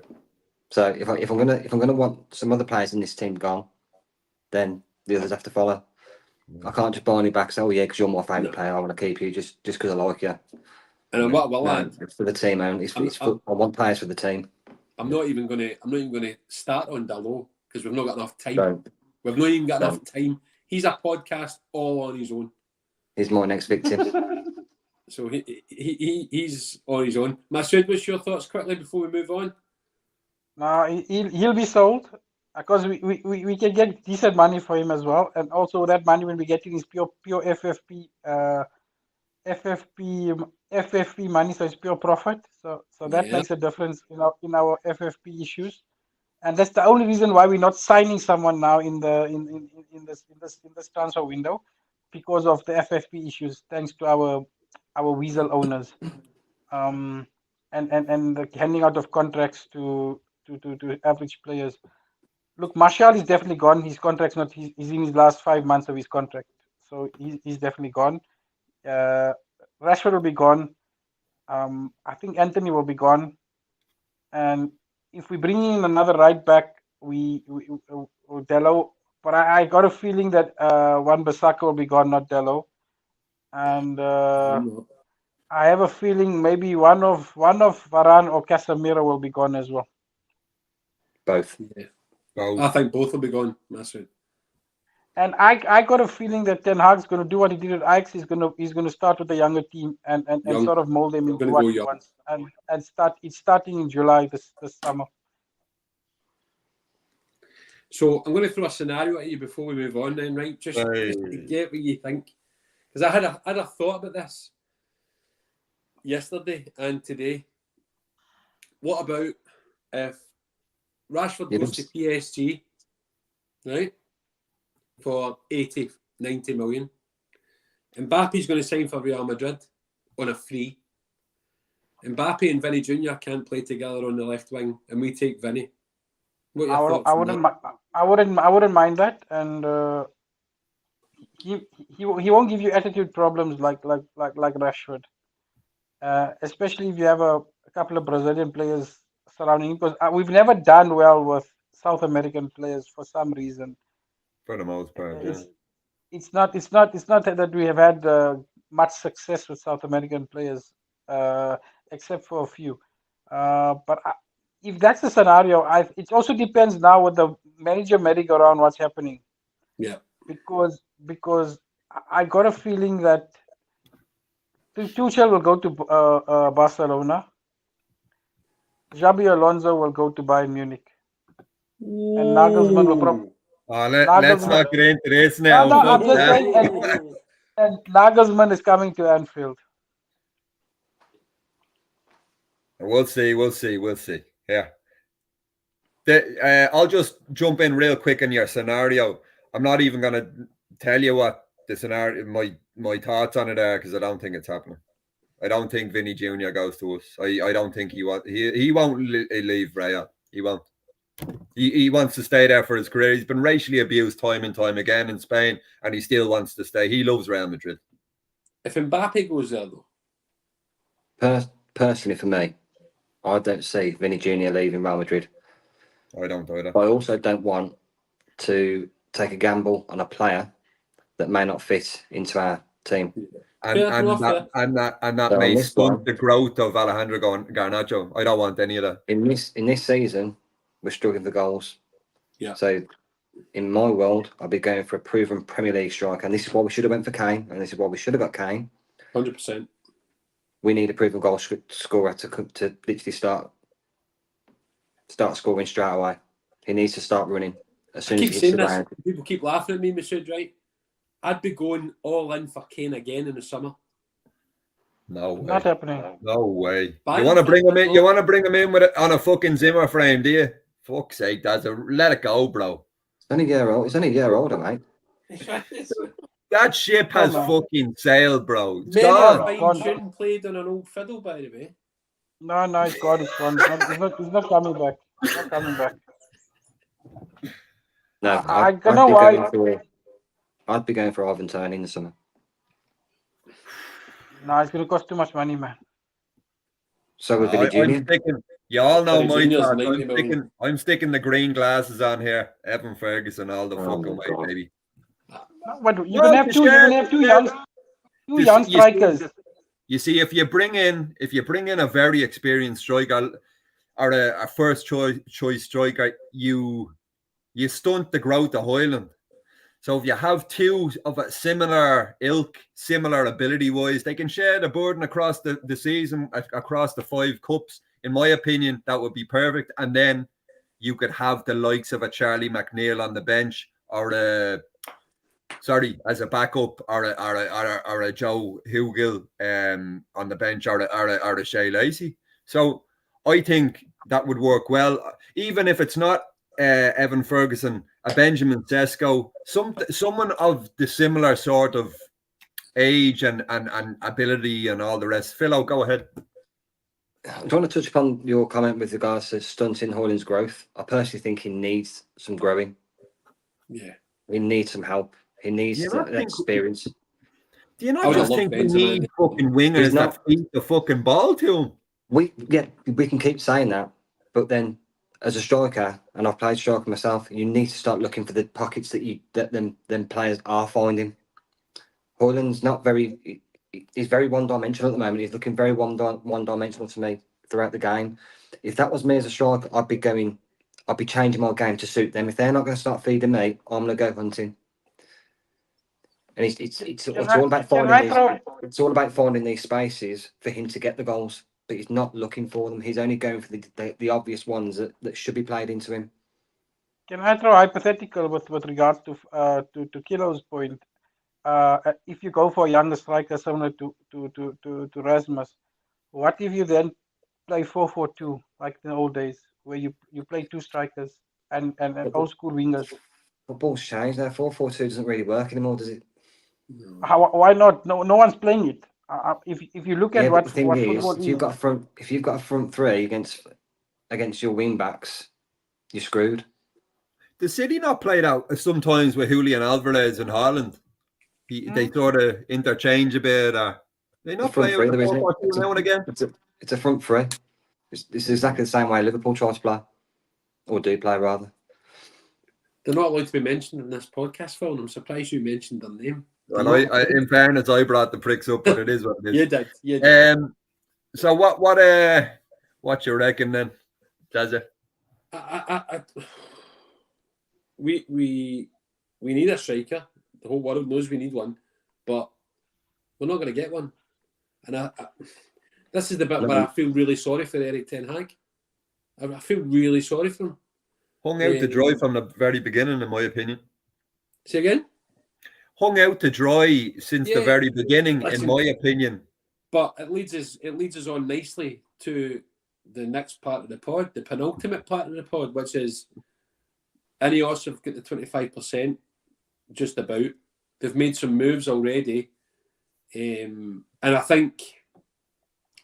So if I'm gonna want some other players in this team gone, then the others have to follow. I can't just buy any back. So because you're my favourite player, I want to keep you just because I like you. And what will add? It's for the team, man. I want players for the team. I'm not even gonna start on Dalot because we've not got enough time. We've not even got enough time. He's a podcast all on his own. He's my next victim. So he's on his own. Masood, what's your thoughts quickly before we move on? No, he'll be sold because we can get decent money for him as well, and also that money when we get it is pure FFP money, so it's pure profit. So that makes a difference in our FFP issues, and that's the only reason why we're not signing someone now in this transfer window, because of the FFP issues, thanks to our weasel owners, and the handing out of contracts to average players. Look, Martial is definitely gone. His contract's not. He's in his last 5 months of his contract, so he's definitely gone. Rashford will be gone. I think Anthony will be gone, and if we bring in another right back, we Dalot. But I got a feeling that Wan-Bissaka will be gone, not Dalot, and I have a feeling maybe one of Varane or Casemiro will be gone as well. Both. Yeah. I think both will be gone. That's it. And I got a feeling that Ten Hag's going to do what he did at Ajax. He's going to start with the younger team and sort of mold them into what he wants. And start. It's starting in July this summer. So I'm going to throw a scenario at you before we move on, then, right? Just to get what you think, because I had a thought about this yesterday and today. What about if Rashford goes to PSG, right, for 80, 90 million? Mbappe's going to sign for Real Madrid. on a free. Mbappe and Vinny Jr. can't play together on the left wing, and we take Vinny. What are your thoughts on that? I wouldn't mind that, and he won't give you attitude problems like Rashford, especially if you have a couple of Brazilian players surrounding him. Because we've never done well with South American players for some reason. For the most part, It's not that we have had much success with South American players, except for a few. But if that's the scenario, it also depends now with the manager merry-go-round what's happening. Yeah. Because I got a feeling that Tuchel will go to Barcelona. Xabi Alonso will go to Bayern Munich. And Nagelsmann will let's not get into this now. No, I'm just saying, and Nagelsmann is coming to Anfield. We'll see. Yeah. I'll just jump in real quick in your scenario. I'm not even going to tell you what the scenario, my thoughts on it are, because I don't think it's happening. I don't think Vinny Jr. goes to us. I don't think he won't leave Real. He won't. He wants to stay there for his career. He's been racially abused time and time again in Spain, and he still wants to stay. He loves Real Madrid. If Mbappe goes there, though? Personally, for me, I don't see Vinny Jr. leaving Real Madrid. I don't either. But I also don't want to take a gamble on a player that may not fit into our team. And that may stunt the growth of Alejandro Garnacho. I don't want any of that. In this season, we're struggling for goals. Yeah. So in my world, I'll be going for a proven Premier League striker, and this is why we should have went for Kane, and this is why we should have got Kane. 100%. We need a proven goal scorer to literally start scoring straight away. He needs to start running as soon as he hits the ground. People keep laughing at me, Masood, right? I'd be going all in for Kane again in the summer. No way. Not happening. No way. You want to bring him in? You want to bring him in with it on a fucking Zimmer frame, do you? Fuck's sake, let it go, bro. It's only a year old. It's only a year older, mate. That ship has fucking sailed, bro. It's gone. Shouldn't played on an old fiddle, by the way. No, it's gone. It's gone. He's not coming back. He's not coming back. No, I don't know why. I'd be going for Ivan Toney in the summer. No, it's going to cost too much money, man. So with Vinny Jr. You all know my Vinny thoughts. Jr.'s I'm sticking the green glasses on here. Evan Ferguson all the fucking way, baby. No, but you can have two young strikers. You see, if you bring in a very experienced striker or a first choice striker, you stunt the growth of Hoyland. So if you have two of a similar ilk, similar ability-wise, they can share the burden across the season, across the 5 cups. In my opinion, that would be perfect. And then you could have the likes of a Charlie McNeil on the bench, or as a backup, or a Joe Hugill on the bench, or a Shea Lacey. So I think that would work well, even if it's not Evan Ferguson, a Benjamin Sesko, someone of the similar sort of age and ability and all the rest. Philo, go ahead. I'm trying to touch upon your comment with regards to stunting Hoyland's growth. I personally think he needs some growing. Yeah. He needs some help. He needs experience. Do you not just think we need fucking wingers that feed the fucking ball to him? We can keep saying that, but then as a striker, and I've played striker myself, you need to start looking for the pockets that them players are finding. Hoyland's not very. He's very one-dimensional at the moment. He's looking very one-dimensional to me throughout the game. If that was me as a striker, I'd be changing my game to suit them. If they're not going to start feeding me, I'm going to go hunting. And it's all about finding it's all about finding these spaces for him to get the goals. But he's not looking for them. He's only going for the obvious ones that should be played into him. Can I throw a hypothetical with regards to Kilo's point? If you go for a younger striker similar to Rasmus, what if you then play 4-4-2 like in the old days, where you play 2 strikers and old school wingers? Football's changed now. 4-4-2 doesn't really work anymore, does it? Why not? No one's playing it. if you look Yeah, at but what the thing what is, football if you've got a front three against your wing backs, you're screwed. The City not played out sometimes with Julian Alvarez and Haaland. They sort of interchange a bit. They The not front play out three, the there isn't it? 4-4-2 now and again. It's a front three. It's exactly the same way Liverpool try to play, or do play rather. They're not allowed to be mentioned in this podcast, Phil, and I'm surprised you mentioned their name. Well, in fairness, I brought the pricks up, but it is what it is. You did. So what you reckon then, Jazza? We need a striker. The whole world knows we need one, but we're not going to get one. And this is the bit where I feel really sorry for Eric Ten Hag. I feel really sorry for him. Hung out to dry from the very beginning, in my opinion. Say again? Hung out to dry since the very beginning, in my opinion. But it leads us on nicely to the next part of the pod, the penultimate part of the pod, which is Ineos have got the 25%, just about. They've made some moves already. And I think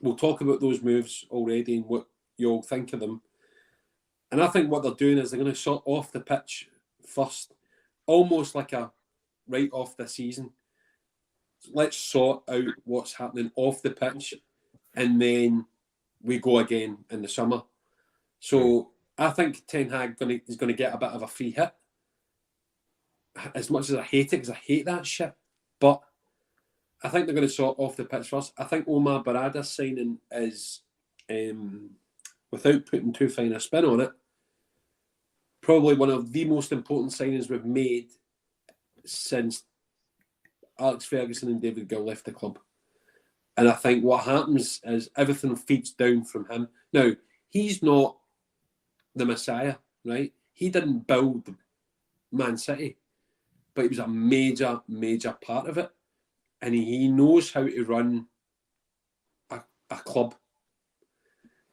we'll talk about those moves already and what you all think of them. And I think what they're doing is they're going to sort off the pitch first, almost like a right off the season. Let's sort out what's happening off the pitch, and then we go again in the summer. So I think Ten Hag is going to get a bit of a free hit. As much as I hate it, because I hate that shit, but I think they're going to sort off the pitch first. I think Omar Barada's signing is, without putting too fine a spin on it, probably one of the most important signings we've made since Alex Ferguson and David Gill left the club. And I think what happens is everything feeds down from him. Now, he's not the Messiah, right? He didn't build Man City, but he was a major, major part of it. And he knows how to run a club.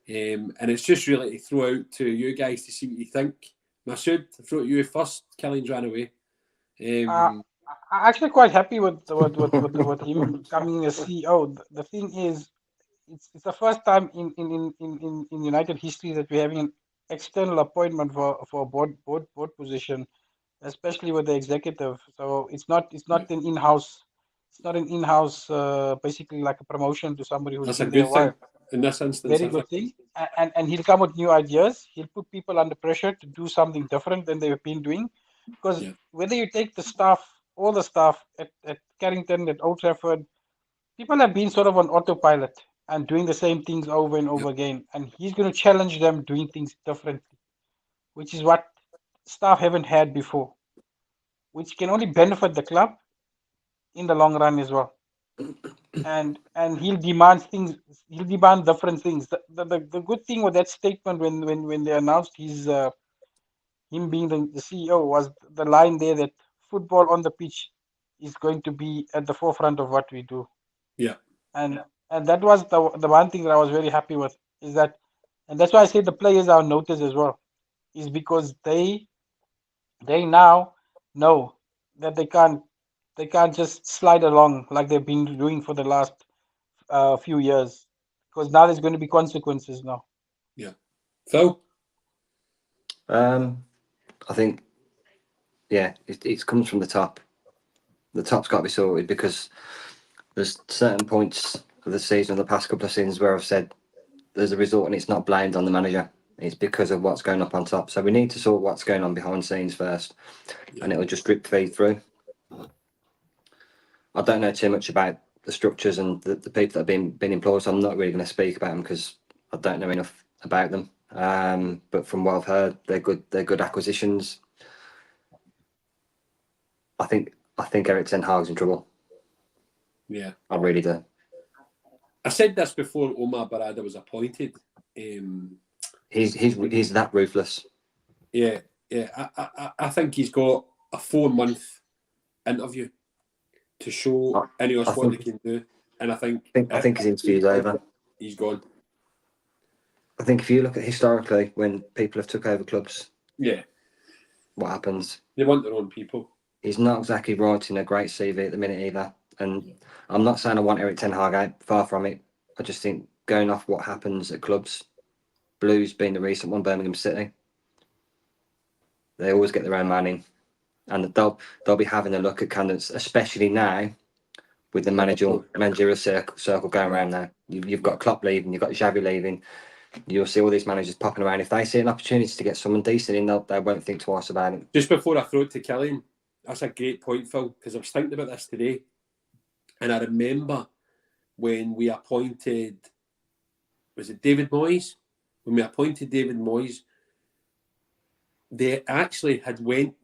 And it's just really to throw out to you guys to see what you think. Masood, throw it to you first. Killian's ran away. I'm actually quite happy with him becoming a CEO. The thing is, it's the first time in United history that we're having an external appointment for a board position, especially with the executive. So it's not an in-house. It's not an in-house. Basically, like a promotion to somebody who's That's a been there good a while. thing in this instance. Very good thing. And he'll come with new ideas. He'll put people under pressure to do something different than they've been doing. Because whether you take the staff, all the staff at Carrington, at Old Trafford, people have been sort of on autopilot and doing the same things over and over again. And he's going to challenge them doing things differently, which is what staff haven't had before, which can only benefit the club in the long run as well. And he'll demand things. He'll demand different things. The good thing with that statement when they announced his him being the CEO was the line there that football on the pitch is going to be at the forefront of what we do. Yeah. And that was the one thing that I was very happy with, is that, and that's why I say the players are on notice as well, is because they now know that they can't just slide along like they've been doing for the last few years, because now there's going to be consequences now. Yeah. Phil? I think, it comes from the top. The top's got to be sorted, because there's certain points of the season, the past couple of seasons, where I've said there's a result and it's not blamed on the manager. It's because of what's going up on top. So we need to sort what's going on behind the scenes first, and it'll just drip feed through. I don't know too much about the structures and the people that have been employed, so I'm not really going to speak about them because I don't know enough about them. But from what I've heard, they're good acquisitions. I think Eric Ten Hag's in trouble. Yeah, I really do. I said this before Omar Barada was appointed. He's that ruthless. Yeah. I think he's got a 4-month interview to show Ineos what they can do, and I think his interview's over. He's gone. I think if you look at historically when people have took over clubs, what happens? They want their own people. He's not exactly writing a great CV at the minute either, and I'm not saying I want Eric Ten Hag out, far from it. I just think going off what happens at clubs, Blues being the recent one, Birmingham City, they always get their own man in, and they'll be having a look at candidates, especially now with the managerial circle going around now. You've got Klopp leaving, you've got Xavi leaving. You'll see all these managers popping around. If they see an opportunity to get someone decent in, they won't think twice about it. Just before I throw it to Killian, that's a great point, Phil, because I was thinking about this today, and I remember when we appointed, was it David Moyes? When we appointed David Moyes, they actually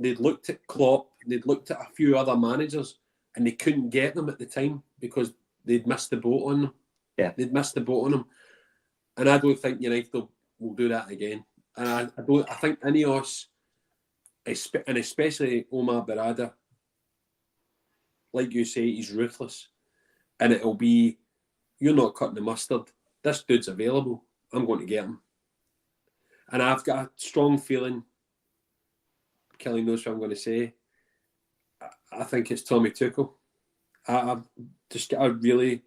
they'd looked at Klopp, they'd looked at a few other managers, and they couldn't get them at the time because they'd missed the boat on them. Yeah. They'd missed the boat on them. And I don't think United will do that again. And I think Ineos, and especially Omar Barada, like you say, he's ruthless. And it'll be, you're not cutting the mustard. This dude's available. I'm going to get him. And I've got a strong feeling, Kelly knows what I'm going to say, I think it's Tommy Tuchel. I've just got a really...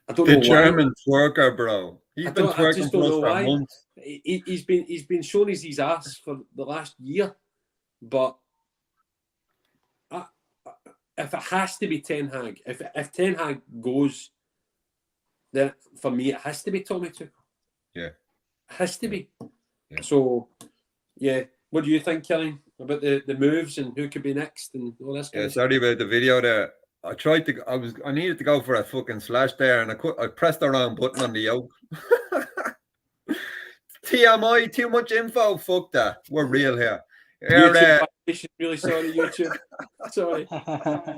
I don't know why. The German twerker, bro. He's been twerking for a month. He's been showing his ass for the last year, but if it has to be Ten Hag, if Ten Hag goes, then for me it has to be Tommy Tuchel. Yeah, it has to be. Yeah. So, yeah. What do you think, Kelly, about the moves and who could be next and all this? Yeah, sorry about the video there. I needed to go for a fucking slash there, and I pressed the wrong button on the yoke. TMI, too much info. Fuck that. We're real here. Really sorry, YouTube. Sorry.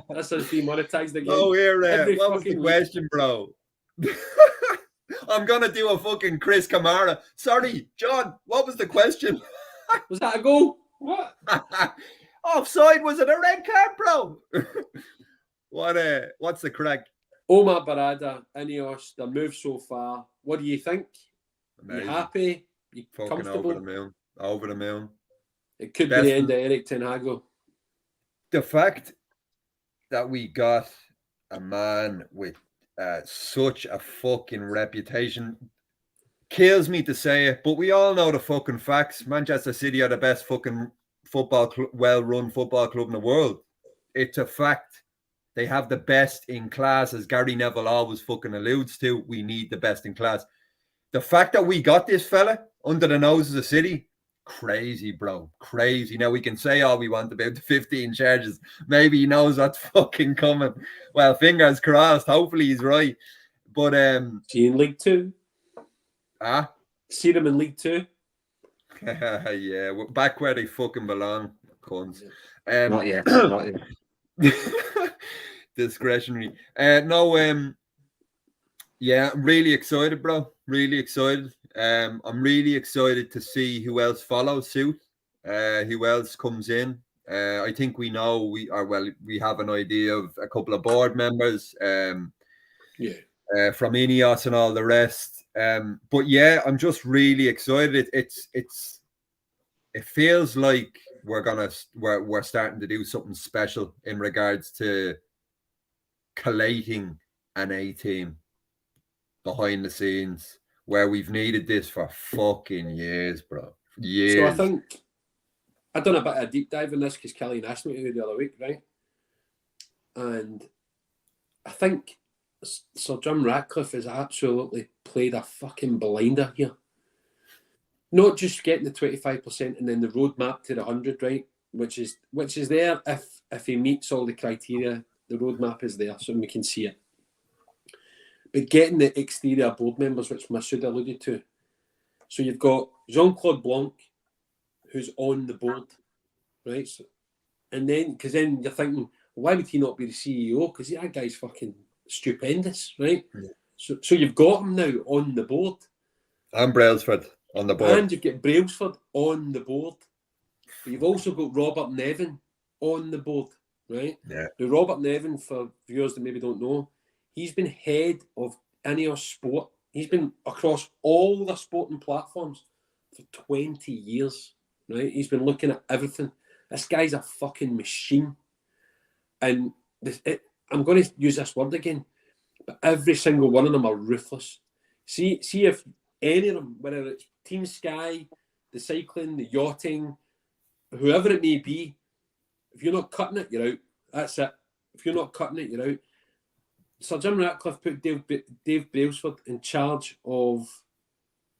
That's us demonetized again. Oh, here. What was the question, bro? I'm gonna do a fucking Chris Kamara. Sorry, John. What was the question? Was that a goal? What? Offside? Was it a red card, bro? What's the crack? Omar Barada, Ineos, the move so far. What do you think? Amazing. You happy? You fucking comfortable? Over the moon. It could be the end of Eric Ten Hag. The fact that we got a man with such a fucking reputation kills me to say it, but we all know the fucking facts. Manchester City are the best fucking well-run football club in the world. It's a fact. They have the best in class, as Gary Neville always fucking alludes to. We need the best in class. The fact that we got this fella under the nose of the City, crazy, bro. Crazy. Now, we can say all we want about the 15 charges. Maybe he knows what's fucking coming. Well, fingers crossed. Hopefully he's right. But see in League 2. See them in League 2. Yeah, we're back where they fucking belong. Cunts. Not yet. Not yet. Discretionary. Yeah, I'm really excited, bro. Really excited. I'm really excited to see who else follows suit. Who else comes in. I think we know we have an idea of a couple of board members. From Ineos and all the rest. But yeah, I'm just really excited. It feels like we're starting to do something special in regards to collating an A team behind the scenes, where we've needed this for fucking years, bro. Years. So I think I've done a bit of a deep dive in this because Kelly asked me to the other week, right? And I think Sir Jim Ratcliffe has absolutely played a fucking blinder here. Not just getting the 25% and then the roadmap to the 100, right? Which is there if he meets all the criteria. The roadmap is there, so we can see it. But getting the exterior board members, which Masood alluded to. So you've got Jean-Claude Blanc, who's on the board, right? So, and then, because then you're thinking, why would he not be the CEO? Because that guy's fucking stupendous, right? Yeah. So you've got him now on the board. And Brailsford on the board. And you've got Brailsford on the board. But you've also got Robert Nevin on the board, right? Yeah. Now, Robert Nevin, for viewers that maybe don't know, he's been head of Ineos Sport. He's been across all the sporting platforms for 20 years, right? He's been looking at everything. This guy's a fucking machine. And I'm going to use this word again, but every single one of them are ruthless. See if any of them, whether it's Team Sky, the cycling, the yachting, whoever it may be, if you're not cutting it, you're out. That's it. If you're not cutting it, you're out. Sir Jim Ratcliffe put Dave Brailsford in charge of,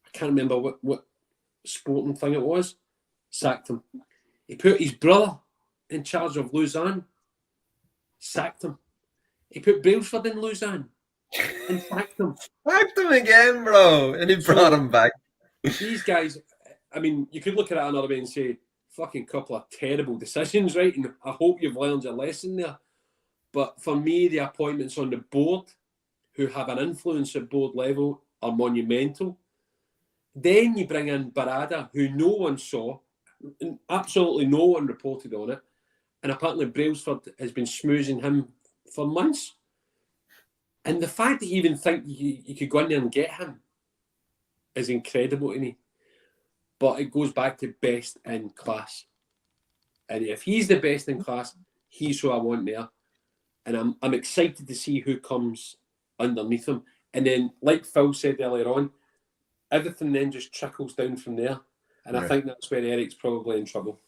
I can't remember what sporting thing it was, sacked him. He put his brother in charge of Lausanne, sacked him. He put Brailsford in Lausanne and sacked him. Sacked him again, bro. And he brought him back. These guys, I mean, you could look at it another way and say, fucking couple of terrible decisions, right? And I hope you've learned your lesson there. But for me, the appointments on the board who have an influence at board level are monumental. Then you bring in Barada, who no one saw, and absolutely no one reported on it. And apparently Brailsford has been smoozing him for months. And the fact that you even think you could go in there and get him is incredible to me. But it goes back to best in class. And if he's the best in class, he's who I want there. And I'm excited to see who comes underneath him. And then, like Phil said earlier on, everything then just trickles down from there. And I think that's where Eric's probably in trouble,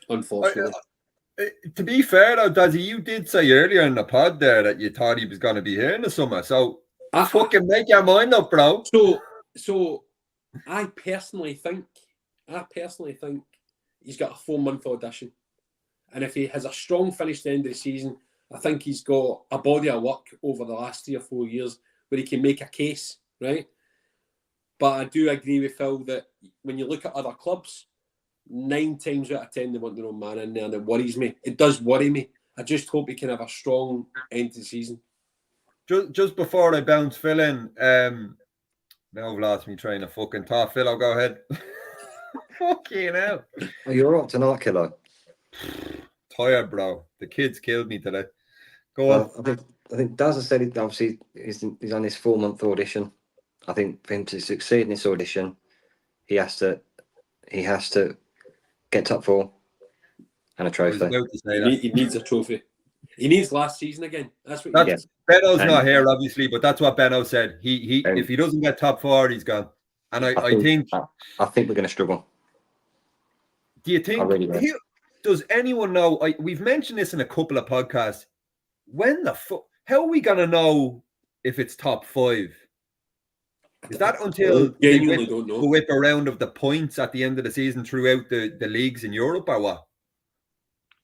unfortunately. To be fair, though, Dazzy, you did say earlier in the pod there that you thought he was going to be here in the summer. So fucking make your mind up, bro. So I personally think he's got a 4-month audition. And if he has a strong finish at the end of the season, I think he's got a body of work over the last 3 or 4 years where he can make a case, right? But I do agree with Phil that when you look at other clubs, 9 times out of 10 they want their own man in there, and it worries me. It does worry me. I just hope he can have a strong end to the season. Just before I bounce Phil in, now I've lost me train of fucking thought. Phil, I'll go ahead. Fucking hell. Oh, you're all right tonight, Killer. Tired, bro. The kids killed me today. Go on. I think Daz has said it. Obviously, he's on his 4-month audition. I think for him to succeed in this audition, he has to get top 4 and a trophy. He needs a trophy. He needs last season again. That's what. Benno's not here, obviously, but that's what Benno said. He if he doesn't get top 4, he's gone. And I think we're going to struggle. Do you think? Does anyone know? We've mentioned this in a couple of podcasts. When the fuck? How are we going to know if it's top 5? Is that until they whip a round of the points at the end of the season throughout the leagues in Europe, or what?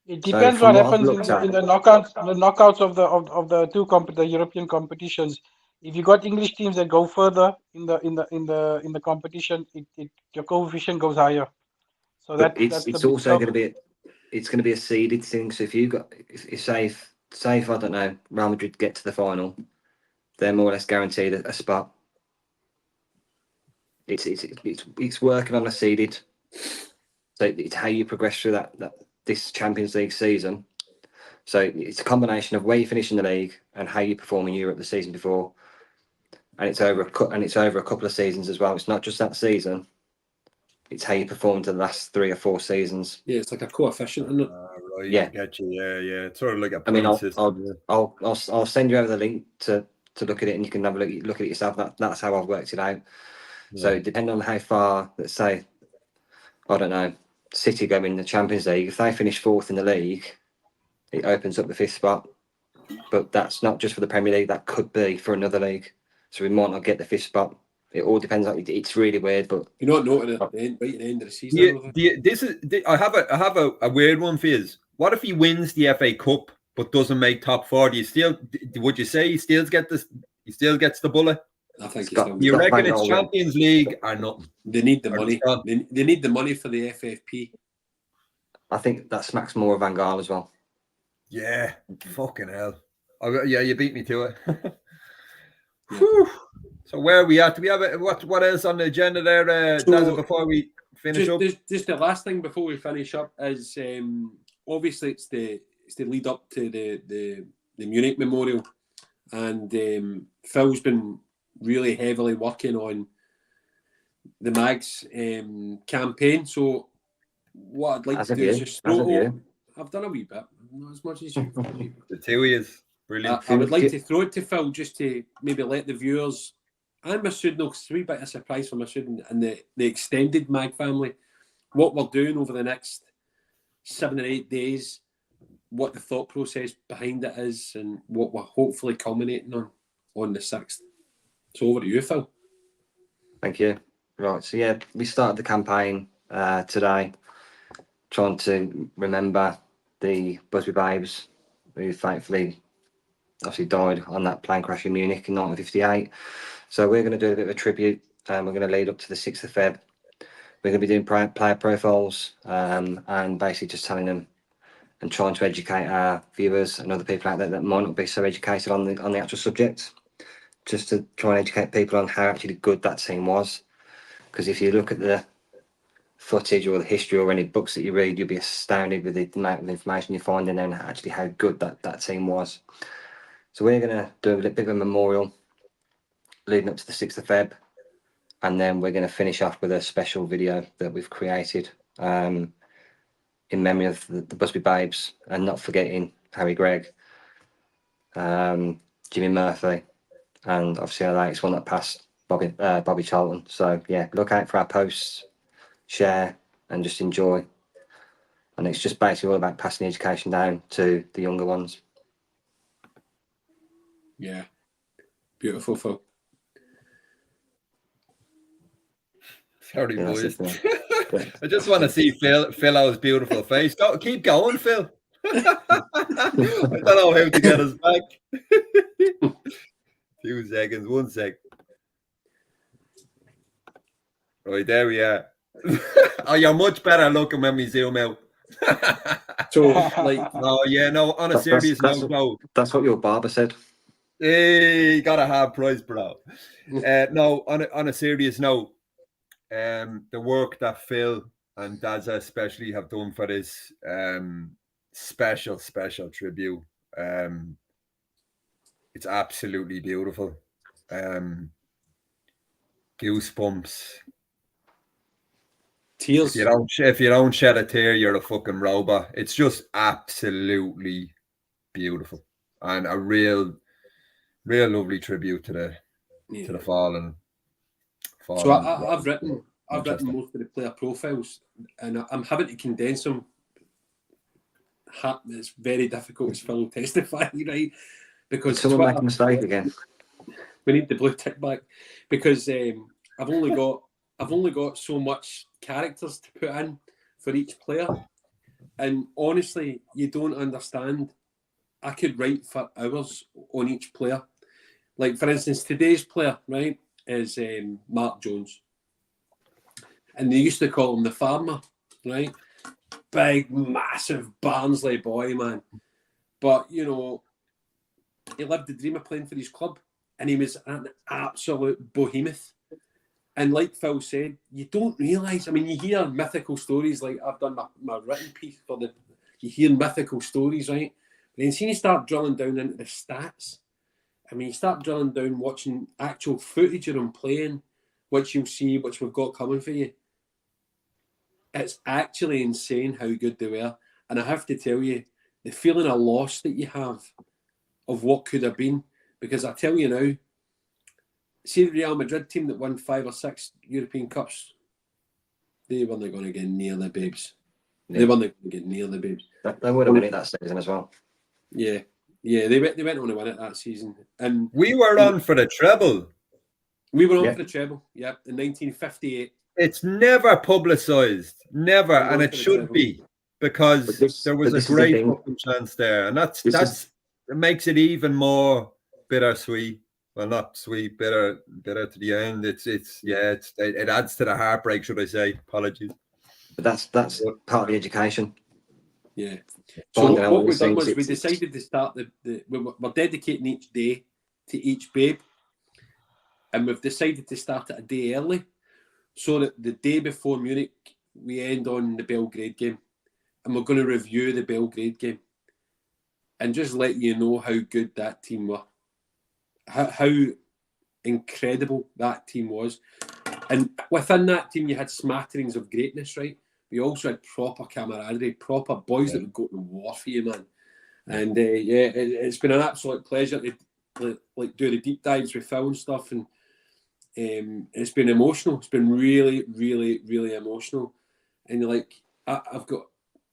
It depends what happens in the knockouts. The knockouts of the the European competitions. If you got English teams that go further in the competition, your coefficient goes higher. So it's also going to be a seeded thing. So if say if I don't know, Real Madrid get to the final, they're more or less guaranteed a spot. It's working on a seeded. So it's how you progress through this Champions League season. So it's a combination of where you finish in the league and how you perform in Europe the season before, and it's over a couple of seasons as well. It's not just that season; it's how you perform to the last 3 or 4 seasons. Yeah, it's like a coefficient, isn't it? Right, yeah, get you. Yeah. It's sort of like a. I'll send you over the link to look at it, and you can have a look at it yourself. That's how I've worked it out. Yeah. So depending on how far, let's say, I don't know, City go in the Champions League. If they finish 4th in the league, it opens up the 5th spot. But that's not just for the Premier League. That could be for another league. So we might not get the 5th spot. It all depends. It's really weird, but you're not noting it right at the end of the season. I have a weird one for you. What if he wins the FA Cup but doesn't make top 4? Would you say he still gets the bullet? I think you reckon it's Champions League or nothing? They need the money. They need the money for the FFP. I think that smacks more of Van Gaal as well. Yeah, fucking hell. Yeah, you beat me to it. Whew. So where are we at? Do we have what else on the agenda there, before we finish up? Just the last thing before we finish up is obviously it's the lead up to the Munich Memorial, and Phil's been really heavily working on the Mags campaign. So what I'd like to do is just I've done a wee bit, not as much as you. The 2 years. Brilliant. I would like to throw it to Phil just to maybe let the viewers and Masood know, 'cause it's a wee bit of a surprise for Masood and the extended Mag family, what we're doing over the next 7 or 8 days, what the thought process behind it is, and what we're hopefully culminating on the 6th. So over to you, Phil. Thank you. Right, so yeah, we started the campaign today, trying to remember the Busby Babes, who thankfully obviously died on that plane crash in Munich in 1958. So we're going to do a bit of a tribute, and we're going to lead up to the 6th of Feb. We're going to be doing player profiles and basically just telling them and trying to educate our viewers and other people out there that might not be so educated on the actual subject, just to try and educate people on how actually good that team was. Because if you look at the footage or the history or any books that you read, you'll be astounded with the amount of information you find in there and actually how good that team was. So we're going to do a bit of a memorial leading up to the 6th of Feb, and then we're going to finish off with a special video that we've created in memory of the Busby Babes, and not forgetting Harry Gregg, Jimmy Murphy, and obviously our latest one that passed, Bobby Charlton. So yeah, look out for our posts, share, and just enjoy. And it's just basically all about passing the education down to the younger ones. Yeah, beautiful, Phil. Sorry, Yeah, boys. Yeah. I just want to see Phil's beautiful face. Keep going, Phil. I don't know how to get us back. 2 seconds, 1 sec. Right, there we are. Oh, you're much better looking when we zoom out. So, like, oh yeah, no. On a serious note, no. That's what your barber said. Hey, got a hard price, bro. No, on a serious note, the work that Phil and Daza especially have done for this special tribute, it's absolutely beautiful. Goosebumps. tears. If you don't shed a tear, you're a fucking robot. It's just absolutely beautiful and a real lovely tribute to the fallen. So I've written most of the player profiles, and I'm having to condense them. It's very difficult, as Phil will testify, right? Because someone make a mistake again. We need the blue tick back, because I've only got so much characters to put in for each player, and honestly, you don't understand. I could write for hours on each player. Like, for instance, today's player, right, is Mark Jones. And they used to call him the farmer, right? Big, massive Barnsley boy, man. But, you know, he lived the dream of playing for his club, and he was an absolute behemoth. And like Phil said, you don't realise, I mean, you hear mythical stories, like I've done my written piece for you hear mythical stories, right? But then you start drilling down into the stats. I mean, you start drilling down, watching actual footage of him playing, which you'll see, which we've got coming for you. It's actually insane how good they were. And I have to tell you, the feeling of loss that you have of what could have been, because I tell you now, see the Real Madrid team that won 5 or 6 European Cups, they weren't going to get near the Babes. Yeah. They weren't going to get near the Babes. They would have won it that season as well. Yeah. Yeah, they went on to win it that season. And we were on for the treble. We were on for the treble, yeah, in 1958. It's never publicised, never, and it should be, because there was a great fucking chance there, and that's it makes it even more bittersweet. Well, not sweet, bitter to the end. It adds to the heartbreak, should I say? Apologies. But that's part of the education. Yeah. So what we've done was we decided to start we're dedicating each day to each babe, and we've decided to start it a day early, so that the day before Munich we end on the Belgrade game, and we're going to review the Belgrade game, and just let you know how good that team were, how incredible that team was, and within that team you had smatterings of greatness, right? We also had proper camaraderie, proper boys that would go to war for you, man. And it's been an absolute pleasure to like do the deep dives with Phil and stuff, and it's been emotional. It's been really, really, really emotional. And like I've got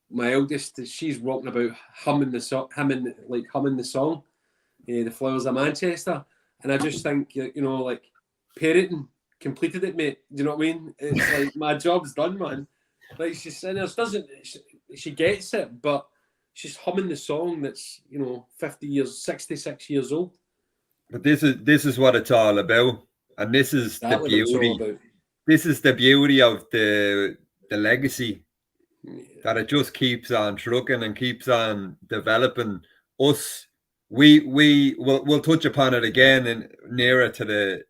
my eldest, she's walking about humming the song, The Flowers of Manchester. And I just think, like parenting completed it, mate. Do you know what I mean? It's like my job's done, man. Like she's saying, she gets it, but she's humming the song that's 66 years old. But this is what it's all about, and this is the beauty. This is the beauty of the legacy, that it just keeps on trucking and keeps on developing. Us, we'll touch upon it again and nearer to the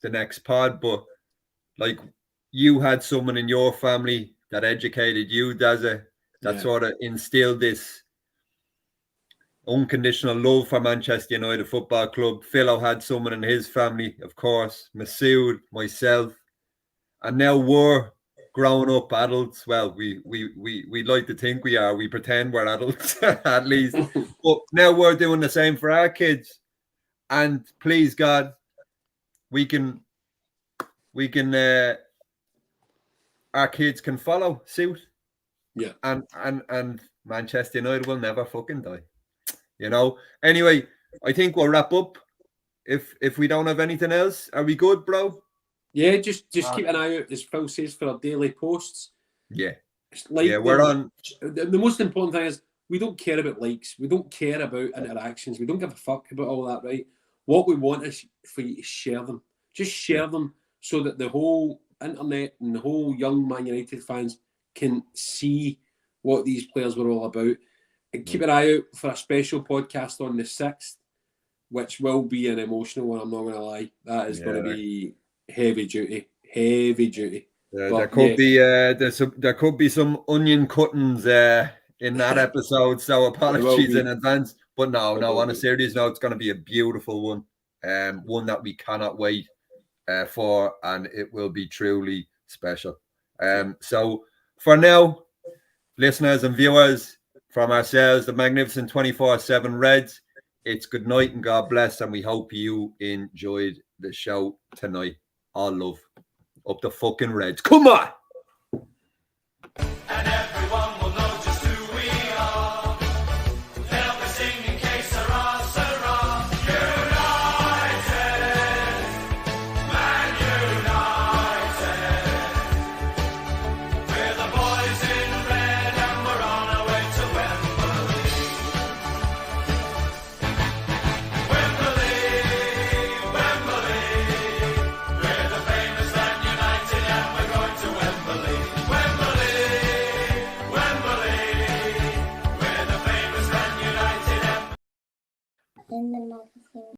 next pod. But like, you had someone in your family that educated you, Dazza, that sort of instilled this unconditional love for Manchester United Football Club. Philo had someone in his family, of course, Masood, myself, and now we're grown up adults. Well, we like to think we are. We pretend we're adults at least. But now we're doing the same for our kids, and please God, we can our kids can follow suit. Yeah, and Manchester United will never fucking die. Anyway, I think we'll wrap up. If we don't have anything else, are we good, bro? Yeah, just keep an eye out, as Phil says, for our daily posts. Yeah. We're on. The most important thing is we don't care about likes. We don't care about interactions. We don't give a fuck about all that, right? What we want is for you to share them. Just share them so that the whole internet and the whole young Man United fans can see what these players were all about. And keep an eye out for a special podcast on the 6th, which will be an emotional one, I'm not going to lie. That is going to be heavy duty. Yeah, there could be some onion cuttings in that episode, so apologies in advance. But no, on a serious note, it's going to be a beautiful one, one that we cannot wait for, and it will be truly special. So for now, listeners and viewers, from ourselves, the magnificent 24/7 Reds, it's good night and God bless, and we hope you enjoyed the show tonight. All love. Up the fucking Reds. Come on! And everyone will know just who we are. They'll be singing que sera, sera. United, Man United. We're the boys in red and we're on our way to Wembley. We're the famous Man United and we're going to Wembley. We're the famous Man United and... In the magazine.